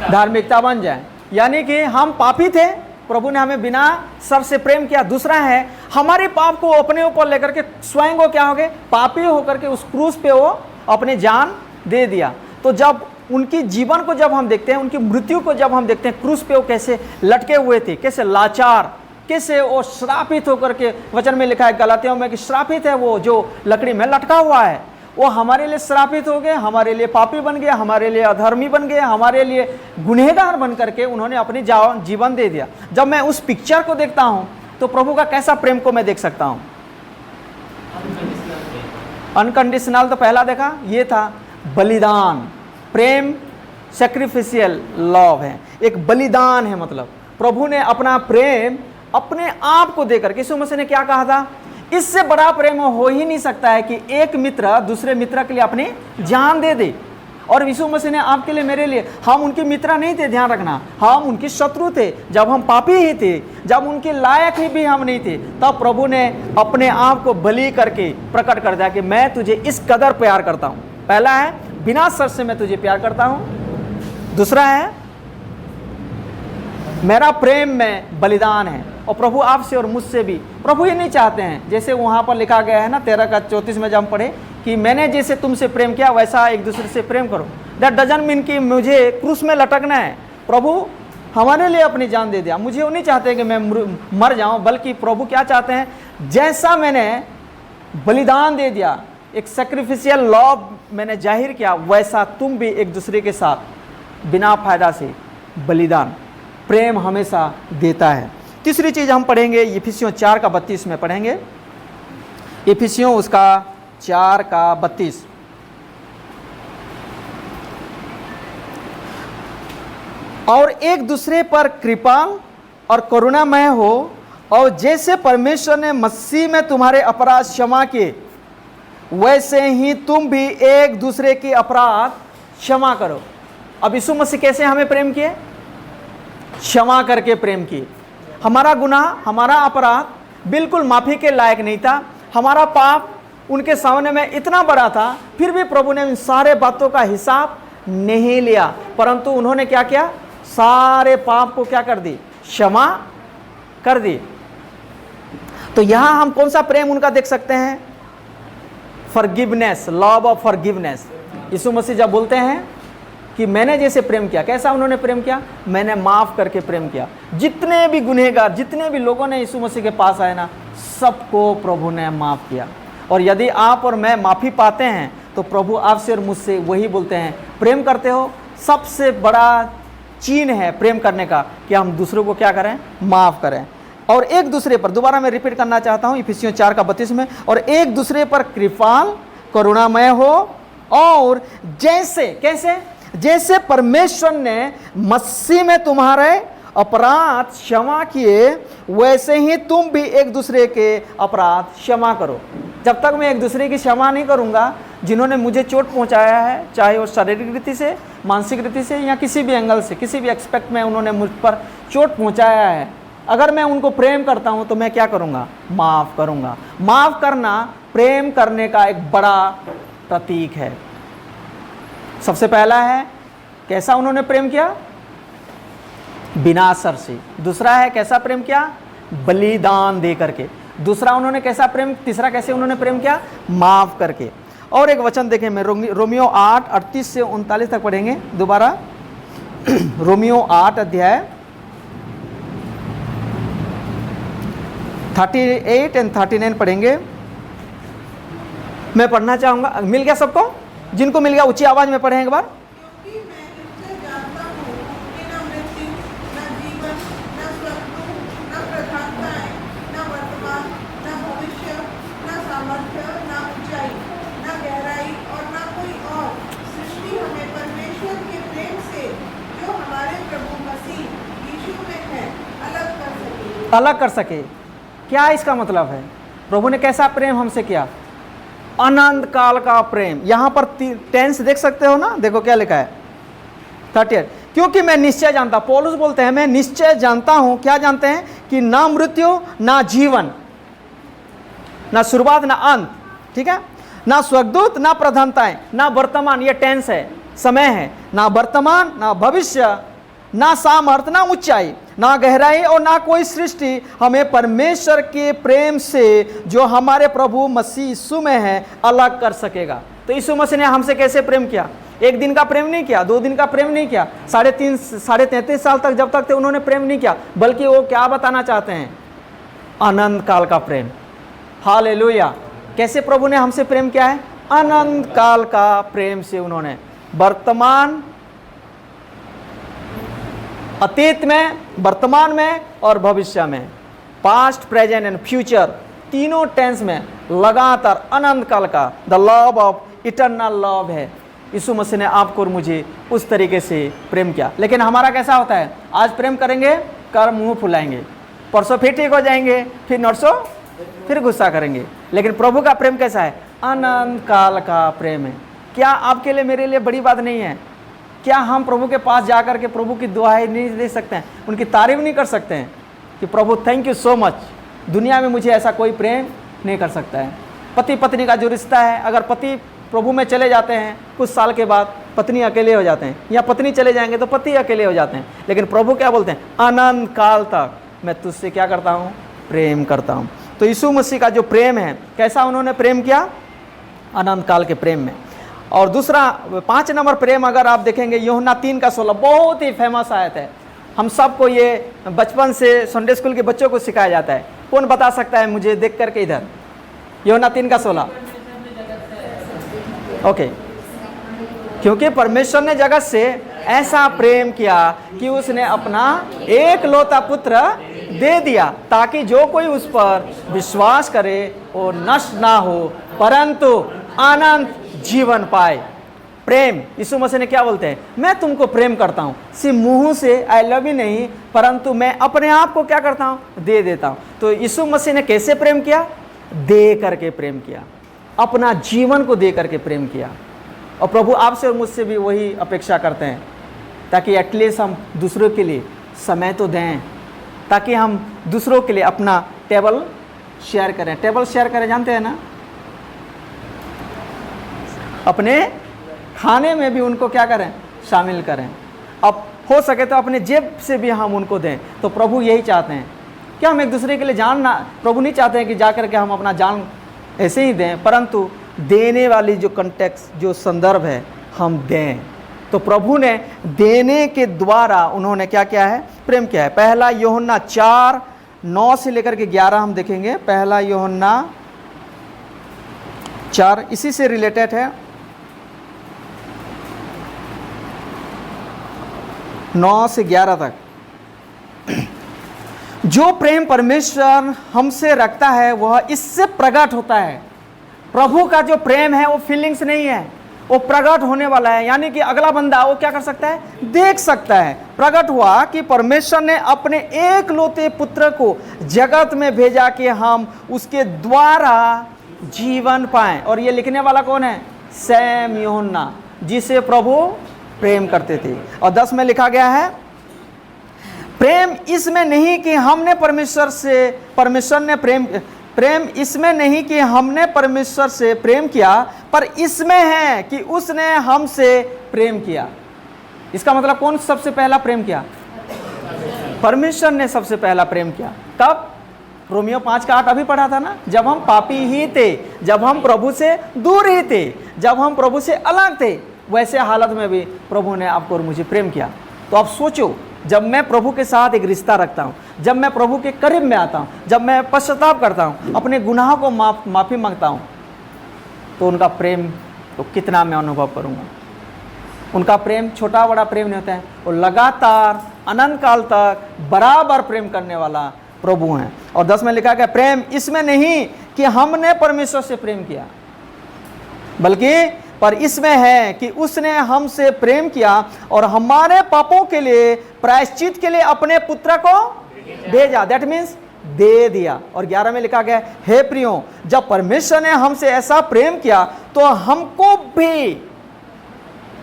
धार्मिकता बन जाए। यानी कि हम पापी थे, प्रभु ने हमें बिना शर्त से प्रेम किया। दूसरा है, हमारे पाप को अपने ऊपर लेकर के स्वयं को क्या हो गए? पापी होकर के उस क्रूस पे वो अपने जान दे दिया। तो जब उनकी जीवन को जब हम देखते हैं, उनकी मृत्यु को जब हम देखते हैं, क्रूस पे वो कैसे लटके हुए थे, कैसे लाचार, कैसे वो श्रापित होकर के, वचन में लिखा है गलातियों में कि श्रापित है वो जो लकड़ी में लटका हुआ है। वो हमारे लिए श्रापित हो गए, हमारे लिए पापी बन गए, हमारे लिए अधर्मी बन गए, हमारे लिए गुनहगार बन करके उन्होंने अपनी जीवन दे दिया। जब मैं उस पिक्चर को देखता हूँ तो प्रभु का कैसा प्रेम को मैं देख सकता हूँ? अनकंडीशनल। तो पहला देखा ये था बलिदान, प्रेम सैक्रिफिशियल लव है, एक बलिदान है। मतलब प्रभु ने अपना प्रेम अपने आप को देकर, यीशु मसीह ने क्या कहा था? इससे बड़ा प्रेम हो ही नहीं सकता है कि एक मित्र दूसरे मित्र के लिए अपनी जान दे दे। और यीशु मसीह ने आपके लिए, मेरे लिए, हम उनके मित्र नहीं थे, ध्यान रखना, हम उनके शत्रु थे। जब हम पापी ही थे, जब उनके लायक ही भी हम नहीं थे, तब प्रभु ने अपने आप को बलि करके प्रकट कर दिया कि मैं तुझे इस कदर प्यार करता हूँ। पहला है बिना शर्त से मैं तुझे प्यार करता हूँ। दूसरा है मेरा प्रेम में बलिदान है। और प्रभु आपसे और मुझसे भी, प्रभु ये नहीं चाहते हैं, जैसे वहाँ पर लिखा गया है ना 13:34 में जब हम पढ़े कि मैंने जैसे तुमसे प्रेम किया वैसा एक दूसरे से प्रेम करो। दैट डजंट मीन कि मुझे क्रूस में लटकना है। प्रभु हमारे लिए अपनी जान दे दिया। मुझे वो नहीं चाहते कि मैं मर जाऊं, बल्कि प्रभु क्या चाहते हैं? जैसा मैंने बलिदान दे दिया, एक सैक्रिफिशियल लव मैंने जाहिर किया, वैसा तुम भी एक दूसरे के साथ बिना फायदा से बलिदान, प्रेम हमेशा देता है। तीसरी चीज हम पढ़ेंगे इफिसियों 4:32 में पढ़ेंगे। इफिसियों उसका 4:32। और एक दूसरे पर कृपाल और करुणामय हो, और जैसे परमेश्वर ने मसीह में तुम्हारे अपराध क्षमा किए, वैसे ही तुम भी एक दूसरे के अपराध क्षमा करो। अब यीशु मसीह कैसे हमें प्रेम किए? क्षमा करके प्रेम किए। हमारा गुनाह, हमारा अपराध बिल्कुल माफी के लायक नहीं था। हमारा पाप उनके सामने में इतना बड़ा था, फिर भी प्रभु ने इन सारे बातों का हिसाब नहीं लिया, परंतु उन्होंने क्या किया? सारे पाप को क्या कर दी? क्षमा कर दी। तो यहां हम कौन सा प्रेम उनका देख सकते हैं? Forgiveness, love of forgiveness. यीशु मसीह जब बोलते हैं कि मैंने जैसे प्रेम किया, कैसा उन्होंने प्रेम किया? मैंने माफ करके प्रेम किया। जितने भी गुनहगार, जितने भी लोगों ने यीशु मसीह के पास आए ना, सबको प्रभु ने माफ किया। और यदि आप और मैं माफी पाते हैं तो प्रभु आपसे और मुझसे वही बोलते हैं, प्रेम करते हो? सबसे बड़ा चीन है प्रेम करने का कि हम दूसरों को क्या करें? माफ करें। और एक दूसरे पर, दोबारा मैं रिपीट करना चाहता हूं इफिसियों 4:32 में, और एक दूसरे पर कृपाल करुणामय हो, और जैसे, कैसे? जैसे परमेश्वर ने मसीह में तुम्हारे अपराध क्षमा किए, वैसे ही तुम भी एक दूसरे के अपराध क्षमा करो। जब तक मैं एक दूसरे की क्षमा नहीं करूंगा, जिन्होंने मुझे चोट पहुंचाया है, चाहे वो शारीरिक रीति से, मानसिक रीति से, या किसी भी एंगल से, किसी भी एक्सपेक्ट में उन्होंने मुझ पर चोट पहुंचाया है, अगर मैं उनको प्रेम करता हूं तो मैं क्या करूंगा? माफ करूंगा। माफ करना प्रेम करने का एक बड़ा प्रतीक है। सबसे पहला है कैसा उन्होंने प्रेम किया, बिना असर से। दूसरा है कैसा प्रेम किया, बलिदान दे करके। दूसरा उन्होंने कैसा प्रेम, तीसरा कैसे उन्होंने प्रेम किया, माफ करके। और एक वचन देखें, मैं रोमियो 8:38 से 39 तक पढ़ेंगे दोबारा। रोमियो 8 अध्याय 38 और 39 पढ़ेंगे। मैं पढ़ना चाहूंगा, मिल गया सबको? जिनको मिल गया ऊंची आवाज में पढ़ें एक बार। क्योंकि मैं निश्चय जानता हूँ कि न मृत्यु, न जीवन, न स्वर्गदूत, न प्रधानताएं, न वर्तमान, न भविष्य, न सामर्थ्य, न ऊंचाई, न गहराई और न कोई और सृष्टि हमें परमेश्वर के प्रेम से जो हमारे प्रभु मसीह यीशु में है अलग कर सके। क्या इसका मतलब है? प्रभु ने कैसा प्रेम हमसे किया? अनंत काल का प्रेम। यहां पर टेंस देख सकते हो ना, देखो क्या लिखा है 38। क्योंकि मैं निश्चय जानता, पौलुस बोलते हैं मैं निश्चय जानता हूं। क्या जानते हैं? कि ना मृत्यु, ना जीवन, ना शुरुआत, ना अंत, ठीक है, ना स्वर्गदूत, ना प्रधानताएं, ना वर्तमान, ये टेंस है, समय है, ना वर्तमान, ना भविष्य, ना सामर्थ, ना ऊंचाई, ना गहराई और ना कोई सृष्टि हमें परमेश्वर के प्रेम से जो हमारे प्रभु मसीह यीशु में है अलग कर सकेगा। तो यीशु मसीह ने हमसे कैसे प्रेम किया? एक दिन का प्रेम नहीं किया, 2 दिन का प्रेम नहीं किया, 33.5 साल तक जब तक थे उन्होंने प्रेम नहीं किया, बल्कि वो क्या बताना चाहते हैं? अनंत काल का प्रेम। हालेलुया। कैसे प्रभु ने हमसे प्रेम किया है? अनंत काल का प्रेम से उन्होंने वर्तमान, अतीत में, वर्तमान में और भविष्य में, पास्ट, प्रेजेंट एंड फ्यूचर, तीनों टेंस में लगातार अनंत काल का the love of eternal love है। यीशु मसीह ने आपको और मुझे उस तरीके से प्रेम किया। लेकिन हमारा कैसा होता है? आज प्रेम करेंगे, कर मुंह फुलाएंगे, परसों फिर ठीक हो जाएंगे, फिर नरसों फिर गुस्सा करेंगे। लेकिन प्रभु का प्रेम कैसा है? अनंत काल का प्रेम है। क्या आपके लिए, मेरे लिए बड़ी बात नहीं है? क्या हम प्रभु के पास जाकर के प्रभु की दुआएं नहीं दे सकते हैं, उनकी तारीफ नहीं कर सकते हैं कि प्रभु थैंक यू सो मच, दुनिया में मुझे ऐसा कोई प्रेम नहीं कर सकता है। पति पत्नी का जो रिश्ता है, अगर पति प्रभु में चले जाते हैं, कुछ साल के बाद पत्नी अकेले हो जाते हैं, या पत्नी चले जाएंगे तो पति अकेले हो जाते हैं। लेकिन प्रभु क्या बोलते हैं? अनंत काल तक मैं तुझसे क्या करता हूँ? प्रेम करता हूँ। तो यीशु मसीह का जो प्रेम है, कैसा उन्होंने प्रेम किया? अनंत काल के प्रेम में। और दूसरा 5 नंबर प्रेम अगर आप देखेंगे, यूहन्ना 3:16, बहुत ही फेमस आयत है। हम सबको ये बचपन से संडे स्कूल के बच्चों को सिखाया जाता है। कौन बता सकता है मुझे देख करके इधर? यूहन्ना 3:16। ओके। क्योंकि परमेश्वर ने जगत से ऐसा प्रेम किया कि उसने अपना एकलौता पुत्र दे दिया, ताकि जो कोई उस पर विश्वास करे वो नष्ट ना हो परंतु अनंत जीवन पाए। प्रेम, यीशु मसीह ने क्या बोलते हैं? मैं तुमको प्रेम करता हूँ। सिर्फ मुंह से आई लव यू नहीं, परंतु मैं अपने आप को क्या करता हूँ? दे देता हूँ। तो यीशु मसीह ने कैसे प्रेम किया? दे करके प्रेम किया, अपना जीवन को दे करके प्रेम किया। और प्रभु आपसे और मुझसे भी वही अपेक्षा करते हैं, ताकि एटलीस्ट हम दूसरों के लिए समय तो दें, ताकि हम दूसरों के लिए अपना टेबल शेयर करें। टेबल शेयर करें, जानते हैं ना? अपने खाने में भी उनको क्या करें? शामिल करें। अब हो सके तो अपने जेब से भी हम उनको दें। तो प्रभु यही चाहते हैं कि हम एक दूसरे के लिए जान ना, प्रभु नहीं चाहते हैं कि जाकर के हम अपना जान ऐसे ही दें, परंतु देने वाली जो कंटेक्स्ट, जो संदर्भ है, हम दें। तो प्रभु ने देने के द्वारा उन्होंने क्या किया है? प्रेम किया है। पहला यूहन्ना 4:9 से लेकर के 11 हम देखेंगे। पहला यूहन्ना 4 इसी से रिलेटेड है, 9 से 11 तक। जो प्रेम परमेश्वर हमसे रखता है वह इससे प्रकट होता है। प्रभु का जो प्रेम है वो फीलिंग्स नहीं है, वो प्रकट होने वाला है। यानी कि अगला बंदा वो क्या कर सकता है? देख सकता है। प्रकट हुआ कि परमेश्वर ने अपने एकलौते पुत्र को जगत में भेजा कि हम उसके द्वारा जीवन पाएं। और ये लिखने वाला कौन है? सैम यूहन्ना, जिसे प्रभु प्रेम करते थे। और 10 में लिखा गया है, प्रेम इसमें नहीं कि हमने परमेश्वर ने प्रेम इसमें नहीं कि हमने परमेश्वर से प्रेम किया, पर इसमें है कि उसने हमसे प्रेम किया। इसका मतलब कौन सबसे पहला प्रेम किया? परमेश्वर ने सबसे पहला प्रेम किया। कब? रोमियो 5:8 अभी पढ़ा था ना, जब हम पापी ही थे, जब हम प्रभु से दूर ही थे, जब हम प्रभु से अलग थे, वैसे हालत में भी प्रभु ने आपको और मुझे प्रेम किया। तो आप सोचो, जब मैं प्रभु के साथ एक रिश्ता रखता हूँ, जब मैं प्रभु के करीब में आता हूँ, जब मैं पश्चाताप करता हूँ, अपने गुनाहों को माफ़ी मांगता हूँ, तो उनका प्रेम तो कितना मैं अनुभव करूँगा। उनका प्रेम छोटा बड़ा प्रेम नहीं होता है, वो लगातार अनंत काल तक बराबर प्रेम करने वाला प्रभु हैं। और 10 में लिखा गया, प्रेम इसमें नहीं कि हमने परमेश्वर से प्रेम किया, बल्कि पर इसमें है कि उसने हमसे प्रेम किया और हमारे पापों के लिए प्रायश्चित के लिए अपने पुत्र को भेजा। दैट मीन्स दे दिया। और 11 में लिखा गया, हे प्रियो, जब परमेश्वर ने हमसे ऐसा प्रेम किया तो हमको भी,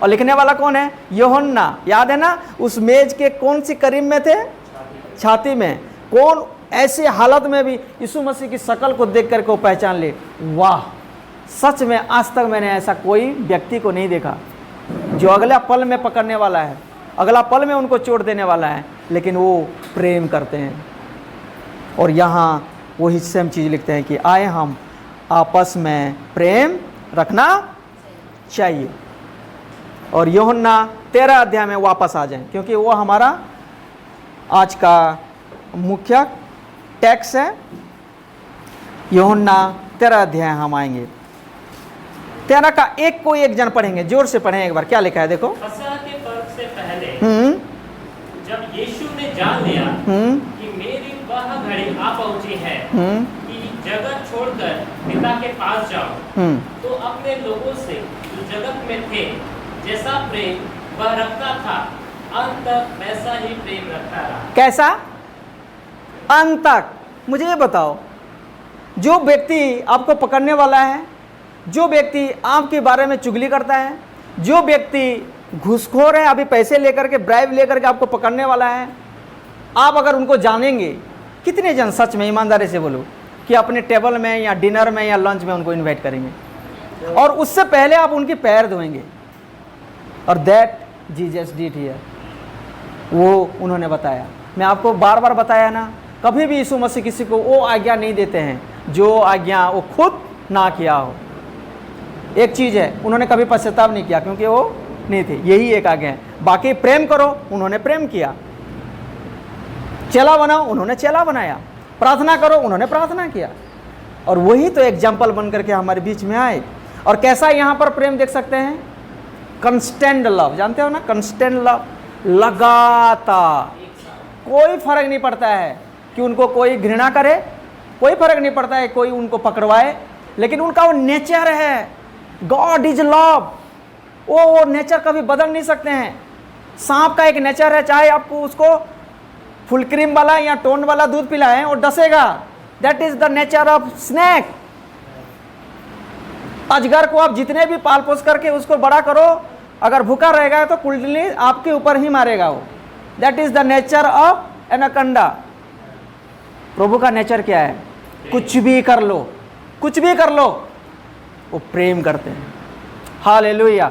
और लिखने वाला कौन है? यूहन्ना। याद है ना, उस मेज के कौन सी करीब में थे? छाती में। कौन ऐसी हालत में भी यीशु मसीह की शक्ल को देख करके पहचान ले? वाह, सच में आज तक मैंने ऐसा कोई व्यक्ति को नहीं देखा जो अगला पल में पकड़ने वाला है, अगला पल में उनको चोट देने वाला है, लेकिन वो प्रेम करते हैं। और यहाँ वही सेम चीज़ लिखते हैं कि आए हम आपस में प्रेम रखना चाहिए। और यूहन्ना 13 अध्याय में वापस आ जाएं, क्योंकि वो हमारा आज का मुख्य टेक्स्ट है। यूहन्ना 13 अध्याय हम आएंगे। 13 का एक को एक जन पढ़ेंगे, जोर से पढ़ें एक बार। क्या लिखा है देखो। फसह के पर्व से पहले जब यीशु ने जान लिया कि मेरी वह घड़ी आ पहुंची है कि जगत छोड़कर पिता के पास जाऊं, तो अपने लोगों से जो जगत में थे जैसा प्रेम वह रखता था, अंत तक वैसा ही प्रेम रखता रहा। कैसा? अंत तक। मुझे ये बताओ, जो व्यक्ति आपको पकड़ने वाला है, जो व्यक्ति आपके बारे में चुगली करता है, जो व्यक्ति घूसखोर है, अभी पैसे लेकर के, ब्राइब लेकर के आपको पकड़ने वाला है, आप अगर उनको जानेंगे, कितने जन सच में ईमानदारी से बोलो कि अपने टेबल में या डिनर में या लंच में उनको इनवाइट करेंगे और उससे पहले आप उनके पैर धोएंगे? और दैट जीसस डिड हियर, वो उन्होंने बताया। मैं आपको बार बार बताया ना, कभी भी यीशु मसीह किसी को वो आज्ञा नहीं देते हैं जो आज्ञा वो खुद ना किया हो। एक चीज़ है, उन्होंने कभी पश्चाताप नहीं किया क्योंकि वो नहीं थे, यही एक आज्ञा है। बाकी प्रेम करो, उन्होंने प्रेम किया। चेला बनाओ, उन्होंने चेला बनाया। प्रार्थना करो, उन्होंने प्रार्थना किया। और वही तो एग्जाम्पल बन करके हमारे बीच में आए। और कैसा यहाँ पर प्रेम देख सकते हैं? कंस्टेंट लव, जानते हो ना, कंस्टेंट लव, लगातार। कोई फर्क नहीं पड़ता है कि उनको कोई घृणा करे, कोई फर्क नहीं पड़ता है कोई उनको पकड़वाए, लेकिन उनका वो नेचर है, गॉड इज लव। वो नेचर कभी बदल नहीं सकते हैं। सांप का एक नेचर है, चाहे आपको उसको फुल क्रीम वाला या टोन वाला दूध पिलाएं और डसेगा। That is the nature of snake. अजगर को आप जितने भी पाल पोस करके उसको बड़ा करो, अगर भूखा रहेगा तो कुंडली आपके ऊपर ही मारेगा वो। That is the nature of anaconda. प्रभु का नेचर क्या है? कुछ भी कर लो, कुछ भी कर लो, वो प्रेम करते हैं। हालेलुया।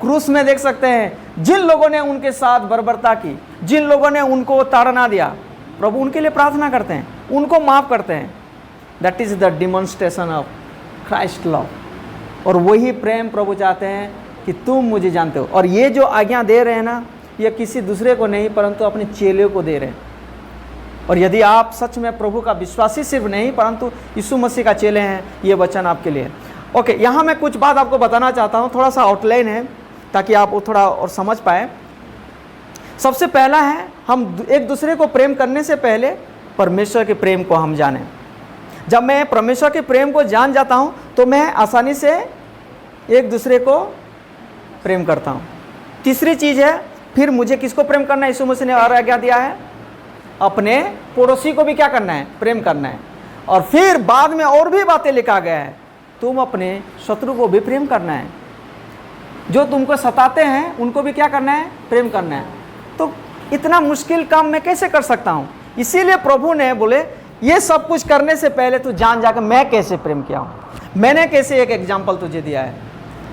क्रूस में देख सकते हैं, जिन लोगों ने उनके साथ बर्बरता की, जिन लोगों ने उनको ताड़ना दिया, प्रभु उनके लिए प्रार्थना करते हैं, उनको माफ करते हैं। That is the demonstration of Christ love. और वही प्रेम प्रभु चाहते हैं कि तुम मुझे जानते हो। और ये जो आज्ञा दे रहे हैं ना, ये किसी दूसरे को नहीं परंतु अपने चेलों को दे रहे हैं। और यदि आप सच में प्रभु का विश्वासी सिर्फ नहीं परंतु यीशु मसीह का चेले हैं, ये वचन आपके लिए। ओके, यहाँ मैं कुछ बात आपको बताना चाहता हूँ, थोड़ा सा आउटलाइन है ताकि आप वो थोड़ा और समझ पाए। सबसे पहला है, हम एक दूसरे को प्रेम करने से पहले परमेश्वर के प्रेम को हम जानें। जब मैं परमेश्वर के प्रेम को जान जाता हूँ तो मैं आसानी से एक दूसरे को प्रेम करता हूँ। तीसरी चीज़ है, फिर मुझे किसको प्रेम करना है? यीशु मसीह ने और आज्ञा दिया है, अपने पड़ोसी को भी क्या करना है? प्रेम करना है। और फिर बाद में और भी बातें लिखा गया है, तुम अपने शत्रु को भी प्रेम करना है। जो तुमको सताते हैं उनको भी क्या करना है? प्रेम करना है। तो इतना मुश्किल काम मैं कैसे कर सकता हूँ? इसीलिए प्रभु ने बोले ये सब कुछ करने से पहले तू जान जाकर मैं कैसे प्रेम किया हूँ। मैंने कैसे एक एग्जाम्पल तुझे दिया है।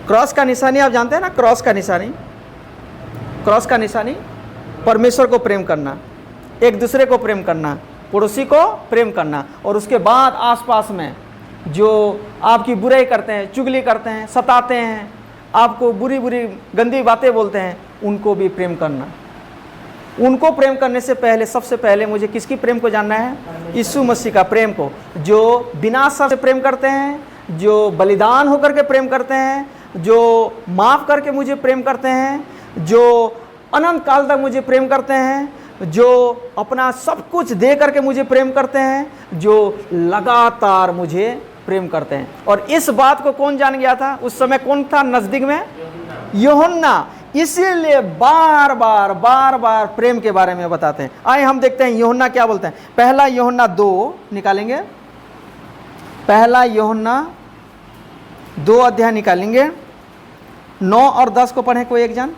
क्रॉस का निशानी आप जानते हैं ना, क्रॉस का निशानी, क्रॉस का निशानी परमेश्वर को प्रेम करना, एक दूसरे को प्रेम करना, पड़ोसी को प्रेम करना, और उसके बाद आसपास में जो आपकी बुराई करते हैं, चुगली करते हैं, सताते हैं, आपको बुरी बुरी गंदी बातें बोलते हैं, उनको भी प्रेम करना। उनको प्रेम करने से पहले सबसे पहले मुझे किसकी प्रेम को जानना है? यीशु मसीह का प्रेम को, जो बिना शर्त से प्रेम करते हैं, जो बलिदान होकर के प्रेम करते हैं, जो माफ़ करके मुझे प्रेम करते हैं, जो अनंत काल तक मुझे प्रेम करते हैं, जो अपना सब कुछ दे करके मुझे प्रेम करते हैं, जो लगातार मुझे प्रेम करते हैं। और इस बात को कौन जान गया था? उस समय कौन था नज़दीक में? यूहन्ना। इसीलिए बार बार प्रेम के बारे में बताते हैं। आइए हम देखते हैं यूहन्ना क्या बोलते हैं। पहला यूहन्ना 2 निकालेंगे, पहला यूहन्ना 2 अध्याय निकालेंगे, 9 और 10 को पढ़े कोई एक जन।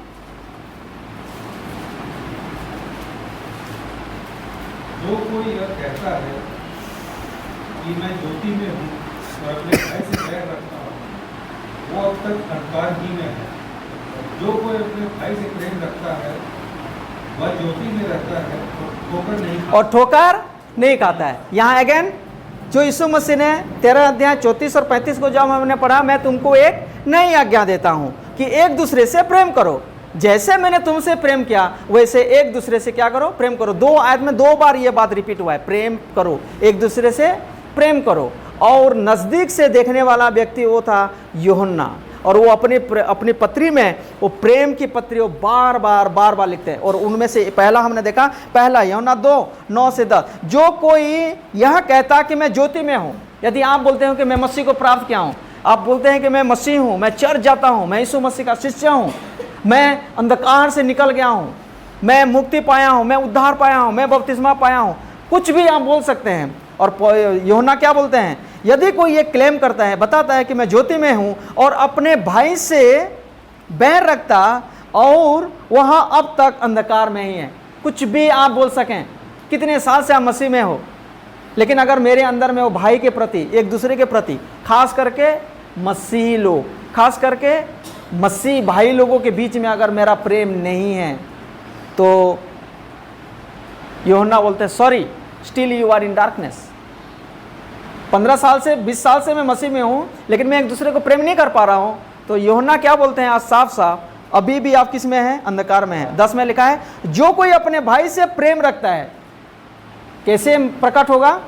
जो कोई यह कहता है कि मैं ज्योति में हूँ और अपने भाई से बैर रखता हूँ, वो अब तक अंधकार ही में है। जो कोई अपने भाई से प्रेम रखता है वह ज्योति में रहता है और ठोकर नहीं खाता है। यहाँ अगेन जो यीशु मसीह ने 13 अध्याय 34 और 35 को जब हमने पढ़ा, मैं तुमको एक नई आज्ञा देता हूँ कि एक दूसरे से प्रेम करो, जैसे मैंने तुमसे प्रेम किया वैसे एक दूसरे से क्या करो? प्रेम करो। 2 आयत में 2 बार ये बात रिपीट हुआ है, प्रेम करो, एक दूसरे से प्रेम करो। और नज़दीक से देखने वाला व्यक्ति वो था यूहन्ना, और वो अपनी पत्री में वो प्रेम की पत्री वो बार बार लिखते हैं। और उनमें से पहला हमने देखा, पहला यूहन्ना 2 9 से 10, जो कोई यह कहता कि मैं ज्योति में हूँ। यदि आप बोलते हो कि मैं मसीह को प्राप्त किया हूँ, आप बोलते हैं कि मैं मसीह हूँ, मैं चर्च जाता हूँ, मैं यीशु मसीह का शिष्य हूँ, मैं अंधकार से निकल गया हूँ, मैं मुक्ति पाया हूँ, मैं उद्धार पाया हूँ, मैं बपतिस्मा पाया हूँ, कुछ भी आप बोल सकते हैं। और यूहन्ना क्या बोलते हैं? यदि कोई ये क्लेम करता है, बताता है कि मैं ज्योति में हूँ और अपने भाई से बैर रखता और वहाँ अब तक अंधकार में ही है, कुछ भी आप बोल सकें, कितने साल से आप मसीह में हो, लेकिन अगर मेरे अंदर में वो भाई के प्रति, एक दूसरे के प्रति, खास करके मसीही लोग, खास करके मसीह भाई लोगों के बीच में अगर मेरा प्रेम नहीं है, तो यूहन्ना बोलते हैं sorry, still you are in darkness. 15 साल से 20 साल से मैं मसीह में हूँ, लेकिन मैं एक दूसरे को प्रेम नहीं कर पा रहा हूँ। तो यूहन्ना क्या बोलते हैं आज साफ साफ, अभी भी आप किस में हैं? अंधकार में हैं। 10 में लिखा है, जो कोई अपने भाई से प्रेम रखता है, कैसे प्रकट होगा?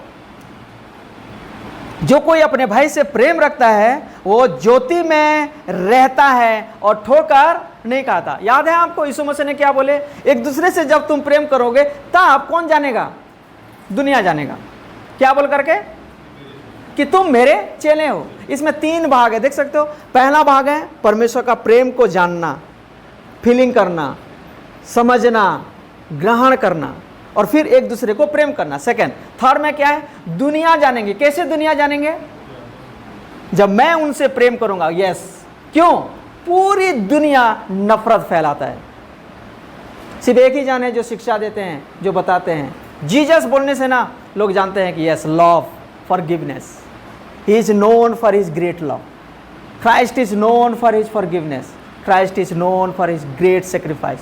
जो कोई अपने भाई से प्रेम रखता है वो ज्योति में रहता है और ठोकर नहीं खाता। याद है आपको यीशु मसीह ने क्या बोले? एक दूसरे से जब तुम प्रेम करोगे तब कौन जानेगा? दुनिया जानेगा। क्या बोल करके? कि तुम मेरे चेले हो। इसमें 3 भाग है, देख सकते हो। पहला भाग है परमेश्वर का प्रेम को जानना, फीलिंग करना, समझना, ग्रहण करना, और फिर एक दूसरे को प्रेम करना। सेकंड, थर्ड में क्या है? दुनिया जानेंगे। कैसे दुनिया जानेंगे? जब मैं उनसे प्रेम करूंगा। यस, क्यों? पूरी दुनिया नफरत फैलाता है, सिर्फ एक ही जाने जो शिक्षा देते हैं, जो बताते हैं। जीसस बोलने से ना लोग जानते हैं कि yes, love, forgiveness, he is known for his great love, Christ is known for his forgiveness, Christ is known for his great sacrifice.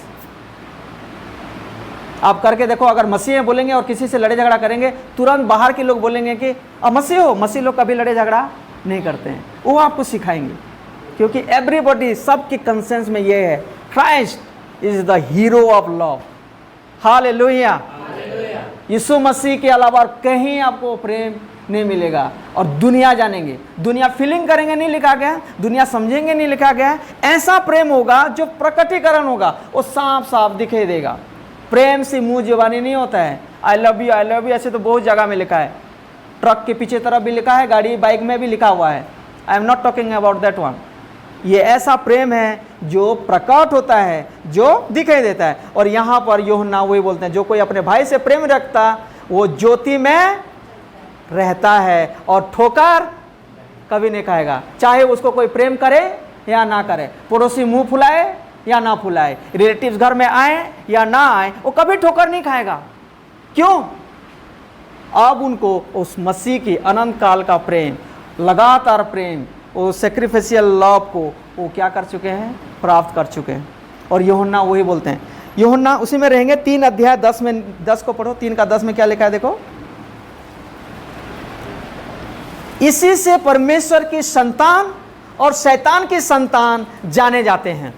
आप करके देखो, अगर मसीह बोलेंगे और किसी से लड़े झगड़ा करेंगे, तुरंत बाहर के लोग बोलेंगे कि अब मसीह हो। मसीह लोग कभी लड़े झगड़ा नहीं करते हैं, वो आपको सिखाएंगे, क्योंकि एवरीबॉडी, सबके कंसेंस में ये है, Christ is the hero of love. Hallelujah. यीशु मसीह के अलावा कहीं आपको प्रेम नहीं मिलेगा। और दुनिया जानेंगे, दुनिया फीलिंग करेंगे नहीं लिखा गया, दुनिया समझेंगे नहीं लिखा गया। ऐसा प्रेम होगा जो प्रकटीकरण होगा, वो साफ साफ दिखाई देगा। प्रेम से मुंह जुबानी नहीं होता है। I love you, I love you ऐसे तो बहुत जगह में लिखा है, ट्रक के पीछे तरफ भी लिखा है, गाड़ी बाइक में भी लिखा हुआ है। I am not talking about that one. ये ऐसा प्रेम है जो प्रकट होता है, जो दिखाई देता है। और यहाँ पर यूहन्ना वही बोलते हैं, जो कोई अपने भाई से प्रेम रखता वो ज्योति में रहता है और ठोकर कभी नहीं खाएगा। चाहे उसको कोई प्रेम करे या ना करे, पड़ोसी मुंह फुलाए या ना फुलाए, रिलेटिव्स घर में आए या ना आए, वो कभी ठोकर नहीं खाएगा। क्यों? अब उनको उस मसीह की अनंत काल का प्रेम, लगातार प्रेम, वो सेक्रिफिशियल लव को वो क्या कर चुके हैं, प्राप्त कर चुके हैं। और यूहन्ना वही बोलते हैं, यूहन्ना उसी में रहेंगे 3 अध्याय 10 में, 10 को पढ़ो, 3 का 10 में क्या लिखा है देखो। इसी से परमेश्वर की संतान और शैतान की संतान जाने जाते हैं।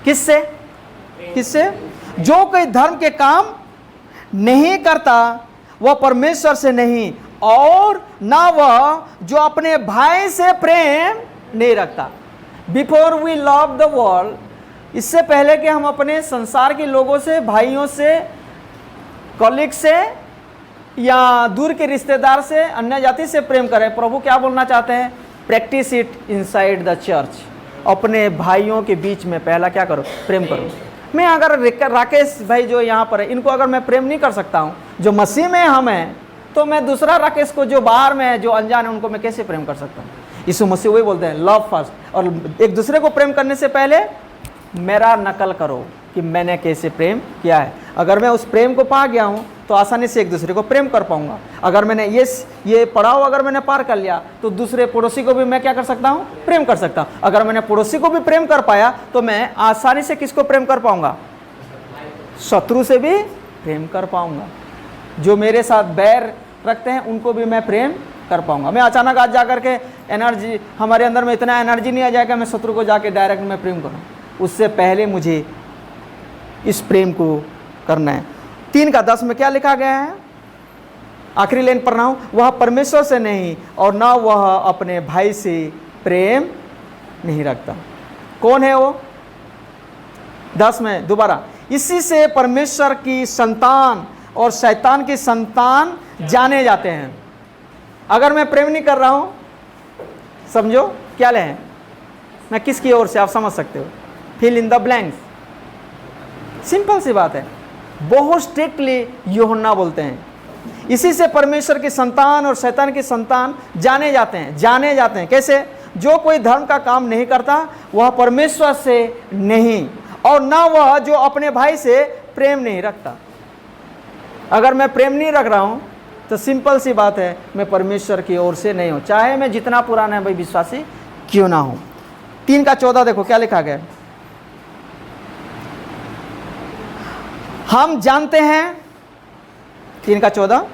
किससे? किससे? जो कोई धर्म के काम नहीं करता वह परमेश्वर से नहीं, और ना वह जो अपने भाई से प्रेम नहीं रखता। Before we love the world, इससे पहले कि हम अपने संसार के लोगों से, भाइयों से, कॉलीग से या दूर के रिश्तेदार से, अन्य जाति से प्रेम करें, प्रभु क्या बोलना चाहते हैं? Practice it inside the church. अपने भाइयों के बीच में पहला क्या करो? प्रेम करो। मैं अगर राकेश भाई जो यहाँ पर है, इनको अगर मैं प्रेम नहीं कर सकता हूँ, जो मसीह में हम हैं, तो मैं दूसरा राकेश को जो बाहर में है, जो अनजान है, उनको मैं कैसे प्रेम कर सकता हूँ? यीशु मसीह वही बोलते हैं, लव फर्स्ट। और एक दूसरे को प्रेम करने से पहले मेरा नकल करो कि मैंने कैसे प्रेम किया है। अगर मैं उस प्रेम को पा गया हूँ तो आसानी से एक दूसरे को प्रेम कर पाऊंगा। अगर मैंने ये पड़ाव अगर मैंने पार कर लिया तो दूसरे पड़ोसी को भी मैं क्या कर सकता हूँ? प्रेम कर सकता हूँ। अगर मैंने पड़ोसी को भी प्रेम कर पाया तो मैं आसानी से किसको प्रेम कर पाऊंगा? शत्रु से भी प्रेम कर पाऊंगा। जो मेरे साथ बैर रखते हैं उनको भी मैं प्रेम कर पाऊंगा। मैं अचानक आज जाकर के एनर्जी, हमारे अंदर में इतना एनर्जी नहीं आ जाएगा मैं शत्रु को जाके डायरेक्ट मैं प्रेम करूँ। उससे पहले मुझे इस प्रेम को करना है। 3 का 10 में क्या लिखा गया है? आखिरी लाइन पढ़ रहा हूँ, वह परमेश्वर से नहीं और ना वह अपने भाई से प्रेम नहीं रखता। कौन है वो? 10 में दोबारा, इसी से परमेश्वर की संतान और शैतान की संतान जाने जाते हैं। अगर मैं प्रेम नहीं कर रहा हूँ, समझो क्या लें, मैं किसकी ओर से, आप समझ सकते हो, fill in the blanks. Simple सी बात है, बहुत स्ट्रिक्टली यूहन्ना बोलते हैं, इसी से परमेश्वर की संतान और शैतान की संतान जाने जाते हैं। जाने जाते हैं कैसे? जो कोई धर्म का काम नहीं करता वह परमेश्वर से नहीं, और ना वह जो अपने भाई से प्रेम नहीं रखता। अगर मैं प्रेम नहीं रख रहा हूं तो सिंपल सी बात है, मैं परमेश्वर की ओर से नहीं हूं, चाहे मैं जितना पुराना भाई विश्वासी क्यों ना हूं। 3 का 14 देखो क्या लिखा गया। हम जानते हैं, 3 का 14,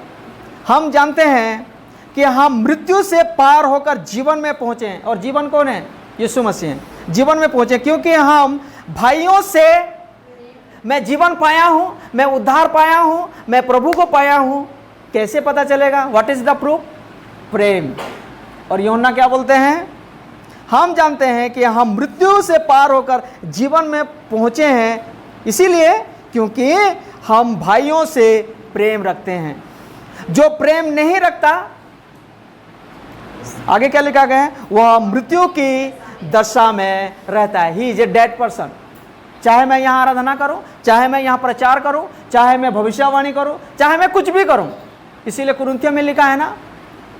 हम जानते हैं कि हम मृत्यु से पार होकर जीवन में पहुंचे हैं। और जीवन कौन है? यीशु मसीह हैं। जीवन में पहुंचे क्योंकि हम भाइयों से मैं जीवन पाया हूं, मैं उद्धार पाया हूं, मैं प्रभु को पाया हूं। कैसे पता चलेगा? What is the proof? प्रेम। और यूहन्ना क्या बोलते हैं? हम जानते हैं कि हम मृत्यु से पार होकर जीवन में पहुंचे हैं, इसीलिए क्योंकि हम भाइयों से प्रेम रखते हैं। जो प्रेम नहीं रखता, आगे क्या लिखा गया है? वह मृत्यु की दशा में रहता है। He is a dead person. चाहे मैं यहाँ आराधना करूं, चाहे मैं यहाँ प्रचार करूं, चाहे मैं भविष्यवाणी करूं, चाहे मैं कुछ भी करूं, इसीलिए कुरिन्थियों में लिखा है ना,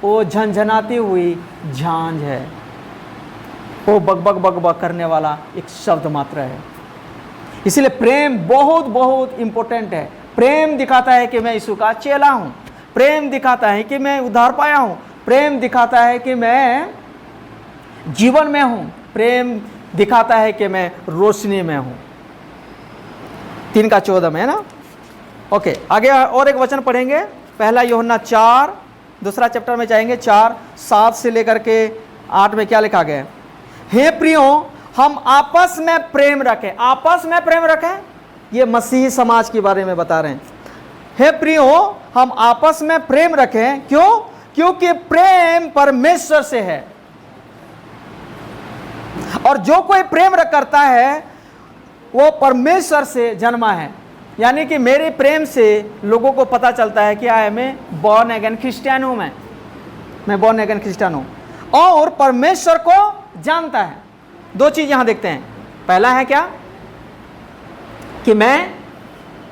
वो झंझनाती हुई झांझ है, वो बकबक बकबक करने वाला एक शब्द मात्र है। इसीलिए प्रेम बहुत बहुत इंपॉर्टेंट है। प्रेम दिखाता है कि मैं यीशु का चेला हूं, प्रेम दिखाता है कि मैं उद्धार पाया हूं, प्रेम दिखाता है कि मैं जीवन में हूं, प्रेम दिखाता है कि मैं रोशनी में हूं। 3 का 14 में है ना। ओके, आगे और एक वचन पढ़ेंगे, पहला यूहन्ना 4, दूसरा चैप्टर में जाएंगे, 4, 7 से लेकर के 8 में क्या लिखा गया? हे प्रियो, हम आपस में प्रेम रखें। आपस में प्रेम रखें, ये मसीही समाज के बारे में बता रहे हैं। हे प्रियो, हम आपस में प्रेम रखें। क्यों? क्योंकि प्रेम परमेश्वर से है, और जो कोई प्रेम करता है वो परमेश्वर से जन्मा है। यानी कि मेरे प्रेम से लोगों को पता चलता है कि मैं बॉर्न अगेन क्रिश्चियन हूं, मैं बॉर्न अगेन क्रिश्चियन हूं, और परमेश्वर को जानता है। 2 चीज यहां देखते हैं। पहला है क्या? कि मैं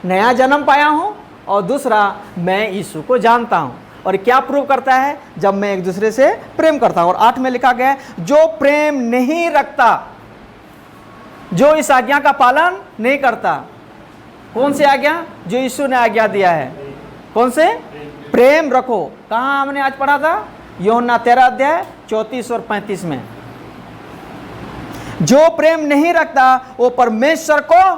नया जन्म पाया हूं, और दूसरा मैं यीशु को जानता हूं। और क्या प्रूव करता है? जब मैं एक दूसरे से प्रेम करता हूं। और 8 में लिखा गया है, जो प्रेम नहीं रखता, जो इस आज्ञा का पालन नहीं करता। कौन सी आज्ञा? जो यीशु ने आज्ञा दिया है। कौन से? प्रेम रखो। कहाँ हमने आज पढ़ा था? यूहन्ना 13 अध्याय 34 और 35 में। जो प्रेम नहीं रखता वो परमेश्वर को,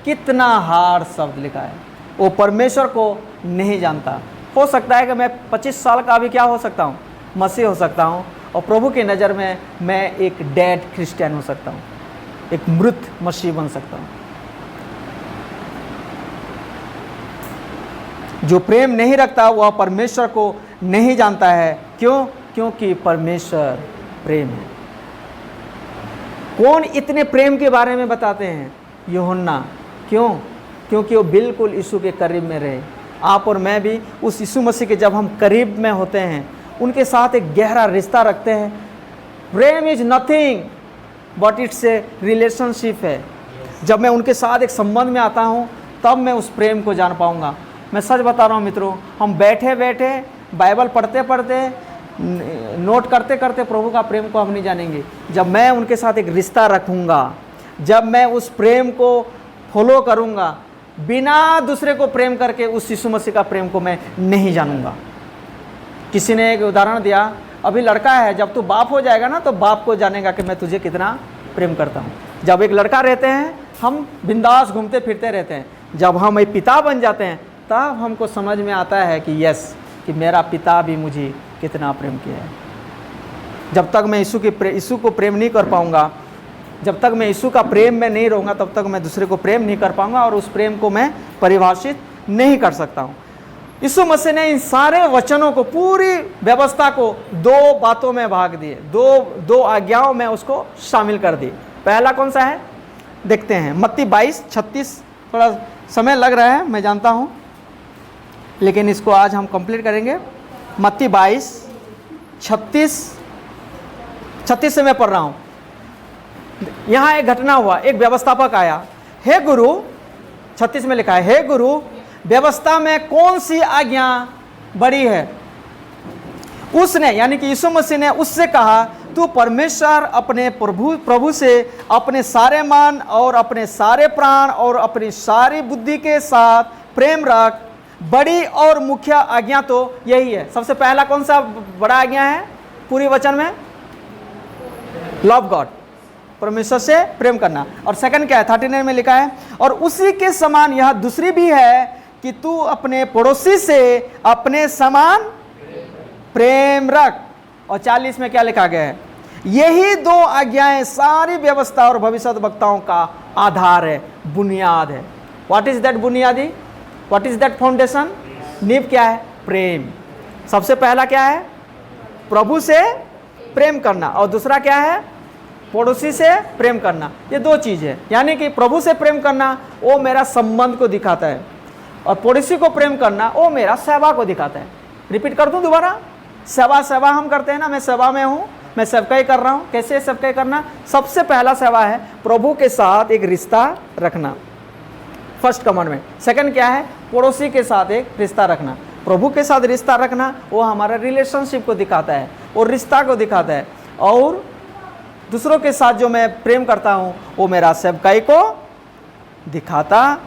कितना हार्ड शब्द लिखा है, वो परमेश्वर को नहीं जानता। हो सकता है कि मैं 25 साल का भी क्या हो सकता हूँ, मसीह हो सकता हूँ, और प्रभु की नज़र में मैं एक डेड क्रिश्चियन हो सकता हूँ, एक मृत मसीह बन सकता हूँ। जो प्रेम नहीं रखता वह परमेश्वर को नहीं जानता है। क्यों? क्योंकि परमेश्वर प्रेम है। कौन इतने प्रेम के बारे में बताते हैं? यूहन्ना। क्यों? क्योंकि वो बिल्कुल यीशु के करीब में रहे। आप और मैं भी उस यीशु मसीह के जब हम करीब में होते हैं, उनके साथ एक गहरा रिश्ता रखते हैं। प्रेम is nothing but it's a relationship है। जब मैं उनके साथ एक संबंध में आता हूँ तब मैं उस प्रेम को जान पाऊँगा। मैं सच बता रहा हूँ मित्रों, हम बैठे बैठे बाइबल पढ़ते पढ़ते नोट करते करते प्रभु का प्रेम को हम नहीं जानेंगे। जब मैं उनके साथ एक रिश्ता रखूँगा, जब मैं उस प्रेम को फॉलो करूँगा, बिना दूसरे को प्रेम करके उस यीशु मसीह का प्रेम को मैं नहीं जानूँगा। किसी ने एक उदाहरण दिया, अभी लड़का है, जब तू बाप हो जाएगा ना तो बाप को जानेगा कि मैं तुझे कितना प्रेम करता हूँ। जब एक लड़का रहते हैं हम बिंदास घूमते फिरते रहते हैं, जब हम एक पिता बन जाते हैं तब हमको समझ में आता है कि यस, कि मेरा पिता भी मुझे कितना प्रेम किया है। जब तक मैं यीशु को प्रेम नहीं कर पाऊँगा, जब तक मैं यीशु का प्रेम में नहीं रहूँगा, तब तक मैं दूसरे को प्रेम नहीं कर पाऊँगा और उस प्रेम को मैं परिभाषित नहीं कर सकता हूँ। यीशु मसीह ने इन सारे वचनों को, पूरी व्यवस्था को दो बातों में भाग दिए, दो आज्ञाओं में उसको शामिल कर दिए। पहला कौन सा है देखते हैं, मत्ती 22:36। थोड़ा समय लग रहा है मैं जानता हूँ, लेकिन इसको आज हम कंप्लीट करेंगे। मत्ती 22:36 से मैं पढ़ रहा हूँ। यहाँ एक घटना हुआ, एक व्यवस्थापक आया। हे गुरु, 36 में लिखा है, हे गुरु, व्यवस्था में कौन सी आज्ञा बड़ी है? उसने, यानी कि यीशु मसीह ने उससे कहा, तू परमेश्वर अपने प्रभु से अपने सारे मन और अपने सारे प्राण और अपनी सारी बुद्धि के साथ प्रेम रख। बड़ी और मुख्य आज्ञा तो यही है। सबसे पहला कौन सा बड़ा आज्ञा है पूरी वचन में? लव गॉड, परमेश्वर से प्रेम करना। और सेकंड क्या है? 39 में लिखा है, और उसी के समान यह दूसरी भी है कि तू अपने पड़ोसी से अपने समान प्रेम रख। और 40 में क्या लिखा गया है? यही दो आज्ञाएं सारी व्यवस्था और भविष्यद्वक्ताओं का आधार है, बुनियाद है। व्हाट इज दैट बुनियादी? What is that foundation? नींव क्या है? प्रेम। सबसे पहला क्या है? प्रभु से प्रेम करना, और दूसरा क्या है? पड़ोसी से प्रेम करना। ये दो चीज़ है। यानी कि प्रभु से प्रेम करना वो मेरा संबंध को दिखाता है, और पड़ोसी को प्रेम करना वो मेरा सेवा को दिखाता है। रिपीट कर दूं दोबारा, सेवा हम करते हैं ना, मैं सेवा में हूँ, मैं सेवकाई कर रहा हूँ। कैसे सेवकाई करना? सबसे पहला सेवा है प्रभु के साथ एक रिश्ता रखना, फर्स्ट कमांडमेंट। सेकंड क्या है? पड़ोसी के साथ एक रिश्ता रखना। प्रभु के साथ रिश्ता रखना वो हमारा रिलेशनशिप को दिखाता है और रिश्ता को दिखाता है, और दूसरों के साथ जो मैं प्रेम करता हूँ वो मेरा सेवकाई को दिखाता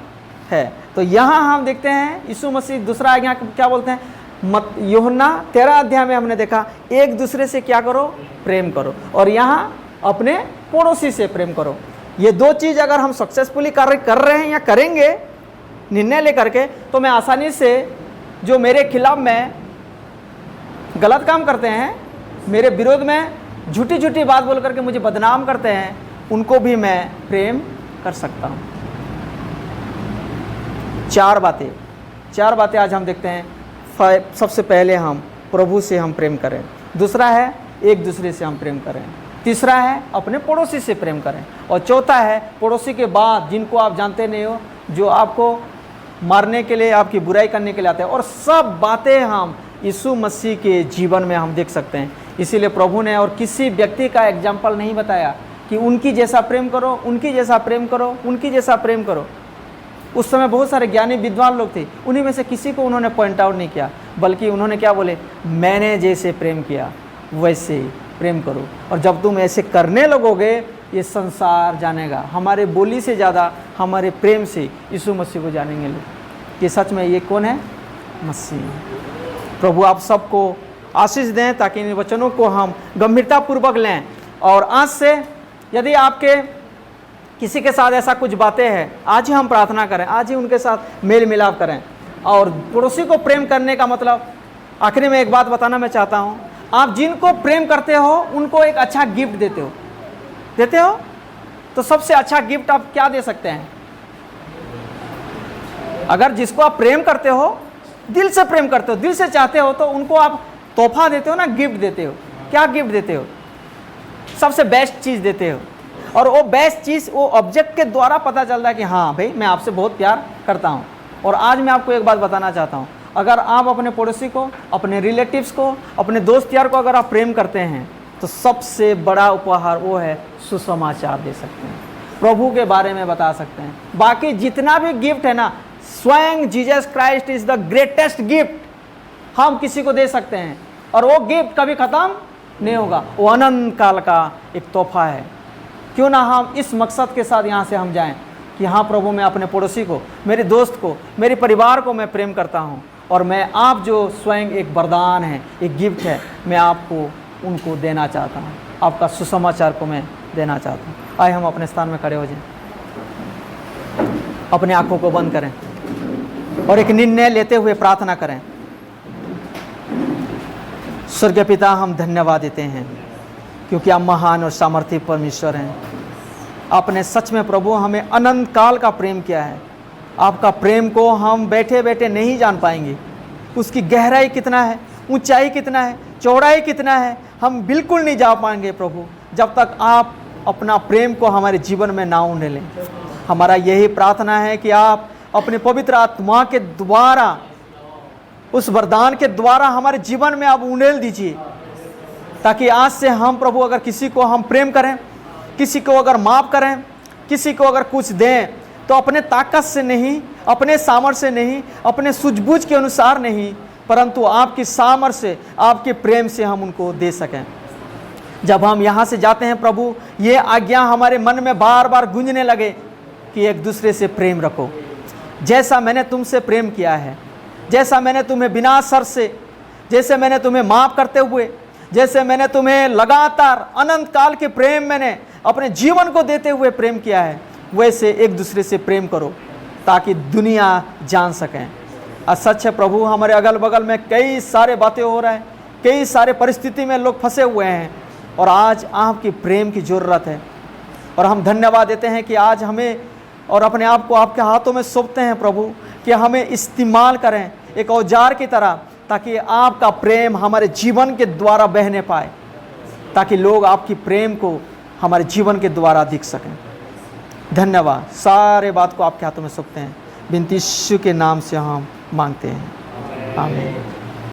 है। तो यहाँ हम देखते हैं यीशु मसीह दूसरा आज्ञा क्या बोलते हैं? यूहन्ना 13 अध्याय में हमने देखा, एक दूसरे से क्या करो? प्रेम करो। और यहाँ अपने पड़ोसी से प्रेम करो। ये दो चीज़ अगर हम सक्सेसफुली कर रहे हैं या करेंगे निर्णय लेकर के, तो मैं आसानी से जो मेरे खिलाफ में गलत काम करते हैं, मेरे विरोध में झूठी झूठी बात बोल करके मुझे बदनाम करते हैं, उनको भी मैं प्रेम कर सकता हूँ। चार बातें आज हम देखते हैं। सबसे पहले हम प्रभु से हम प्रेम करें, दूसरा है एक दूसरे से हम प्रेम करें, तीसरा है अपने पड़ोसी से प्रेम करें, और चौथा है पड़ोसी के बाद जिनको आप जानते नहीं हो, जो आपको मारने के लिए, आपकी बुराई करने के लिए आते हैं। और सब बातें हम यीशु मसीह के जीवन में हम देख सकते हैं। इसीलिए प्रभु ने और किसी व्यक्ति का एग्जाम्पल नहीं बताया कि उनकी जैसा प्रेम करो, उनकी जैसा प्रेम करो, उनकी जैसा प्रेम करो। उस समय बहुत सारे ज्ञानी विद्वान लोग थे, उन्हीं में से किसी को उन्होंने पॉइंट आउट नहीं किया, बल्कि उन्होंने क्या बोले? मैंने जैसे प्रेम किया वैसे ही प्रेम करो। और जब तुम ऐसे करने लगोगे, ये संसार जानेगा। हमारे बोली से ज़्यादा हमारे प्रेम से यीशु मसीह को जानेंगे लोग। ये सच में ये कौन है? मसीह। प्रभु आप सबको आशीष दें ताकि इन वचनों को हम गंभीरतापूर्वक लें। और आज से यदि आपके किसी के साथ ऐसा कुछ बातें हैं, आज ही हम प्रार्थना करें, आज ही उनके साथ मेल मिलाप करें। और पड़ोसी को प्रेम करने का मतलब, आखिरी में एक बात बताना मैं चाहता हूँ, आप जिनको प्रेम करते हो उनको एक अच्छा गिफ्ट देते हो। तो सबसे अच्छा गिफ्ट आप क्या दे सकते हैं? अगर जिसको आप प्रेम करते हो, दिल से प्रेम करते हो, दिल से चाहते हो, तो उनको आप तोहफा देते हो ना, गिफ्ट देते हो। क्या गिफ्ट देते हो? सबसे बेस्ट चीज़ देते हो। और वो बेस्ट चीज़ वो ऑब्जेक्ट के द्वारा पता चलता है कि हाँ भाई मैं आपसे बहुत प्यार करता हूँ। और आज मैं आपको एक बात बताना चाहता हूँ, अगर आप अपने पड़ोसी को, अपने रिलेटिव्स को, अपने दोस्त यार को अगर आप प्रेम करते हैं तो सबसे बड़ा उपहार वो है सुसमाचार दे सकते हैं, प्रभु के बारे में बता सकते हैं। बाकी जितना भी गिफ्ट है ना, स्वयं Jesus Christ is the greatest gift हम किसी को दे सकते हैं। और वो गिफ्ट कभी ख़त्म नहीं होगा, वो अनंत काल का एक तोहफा है। क्यों ना हम इस मकसद के साथ यहाँ से हम जाएं कि हाँ प्रभु, मैं अपने पड़ोसी को, मेरे दोस्त को, मेरे परिवार को मैं प्रेम करता हूँ, और मैं आप जो स्वयं एक वरदान है, एक गिफ्ट है, मैं आपको उनको देना चाहता हूँ, आपका सुसमाचार को मैं देना चाहता हूँ। आइए हम अपने स्थान में खड़े हो जाएं, अपने आंखों को बंद करें और एक निर्णय लेते हुए प्रार्थना करें। स्वर्गीय पिता, हम धन्यवाद देते हैं क्योंकि आप महान और सामर्थ्य परमेश्वर हैं। आपने सच में प्रभु हमें अनंत काल का प्रेम किया है। आपका प्रेम को हम बैठे बैठे नहीं जान पाएंगे। उसकी गहराई कितना है, ऊंचाई कितना है, चौड़ाई कितना है, हम बिल्कुल नहीं जा पाएंगे प्रभु, जब तक आप अपना प्रेम को हमारे जीवन में ना उंडेल लें। हमारा यही प्रार्थना है कि आप अपने पवित्र आत्मा के द्वारा, उस वरदान के द्वारा हमारे जीवन में आप उंडेल दीजिए, ताकि आज से हम प्रभु अगर किसी को हम प्रेम करें, किसी को अगर माफ़ करें, किसी को अगर कुछ दें, तो अपने ताकत से नहीं, अपने सामर्थ्य से नहीं, अपने सूझबूझ के अनुसार नहीं, परंतु आपकी सामर्थ्य से, आपके प्रेम से हम उनको दे सकें। जब हम यहाँ से जाते हैं प्रभु, ये आज्ञा हमारे मन में बार बार गूंजने लगे कि एक दूसरे से प्रेम रखो। जैसा मैंने तुमसे प्रेम किया है, जैसा मैंने तुम्हें बिना शर्त से, जैसे मैंने तुम्हें माफ़ करते हुए, जैसे मैंने तुम्हें लगातार अनंत काल के प्रेम मैंने अपने जीवन को देते हुए प्रेम किया है, वैसे एक दूसरे से प्रेम करो ताकि दुनिया जान सकें। और सच है प्रभु, हमारे अगल बगल में कई सारे बातें हो रहा है, कई सारे परिस्थिति में लोग फंसे हुए हैं, और आज आपकी प्रेम की ज़रूरत है। और हम धन्यवाद देते हैं कि आज हमें और अपने आप को आपके हाथों में सौंपते हैं प्रभु, कि हमें इस्तेमाल करें एक औजार की तरह, ताकि आपका प्रेम हमारे जीवन के द्वारा बहने पाए, ताकि लोग आपकी प्रेम को हमारे जीवन के द्वारा दिख सकें। धन्यवाद, सारे बात को आपके हाथों में सौंपते हैं, बिनती यीशु के नाम से हम मांगते हैं, आमीन।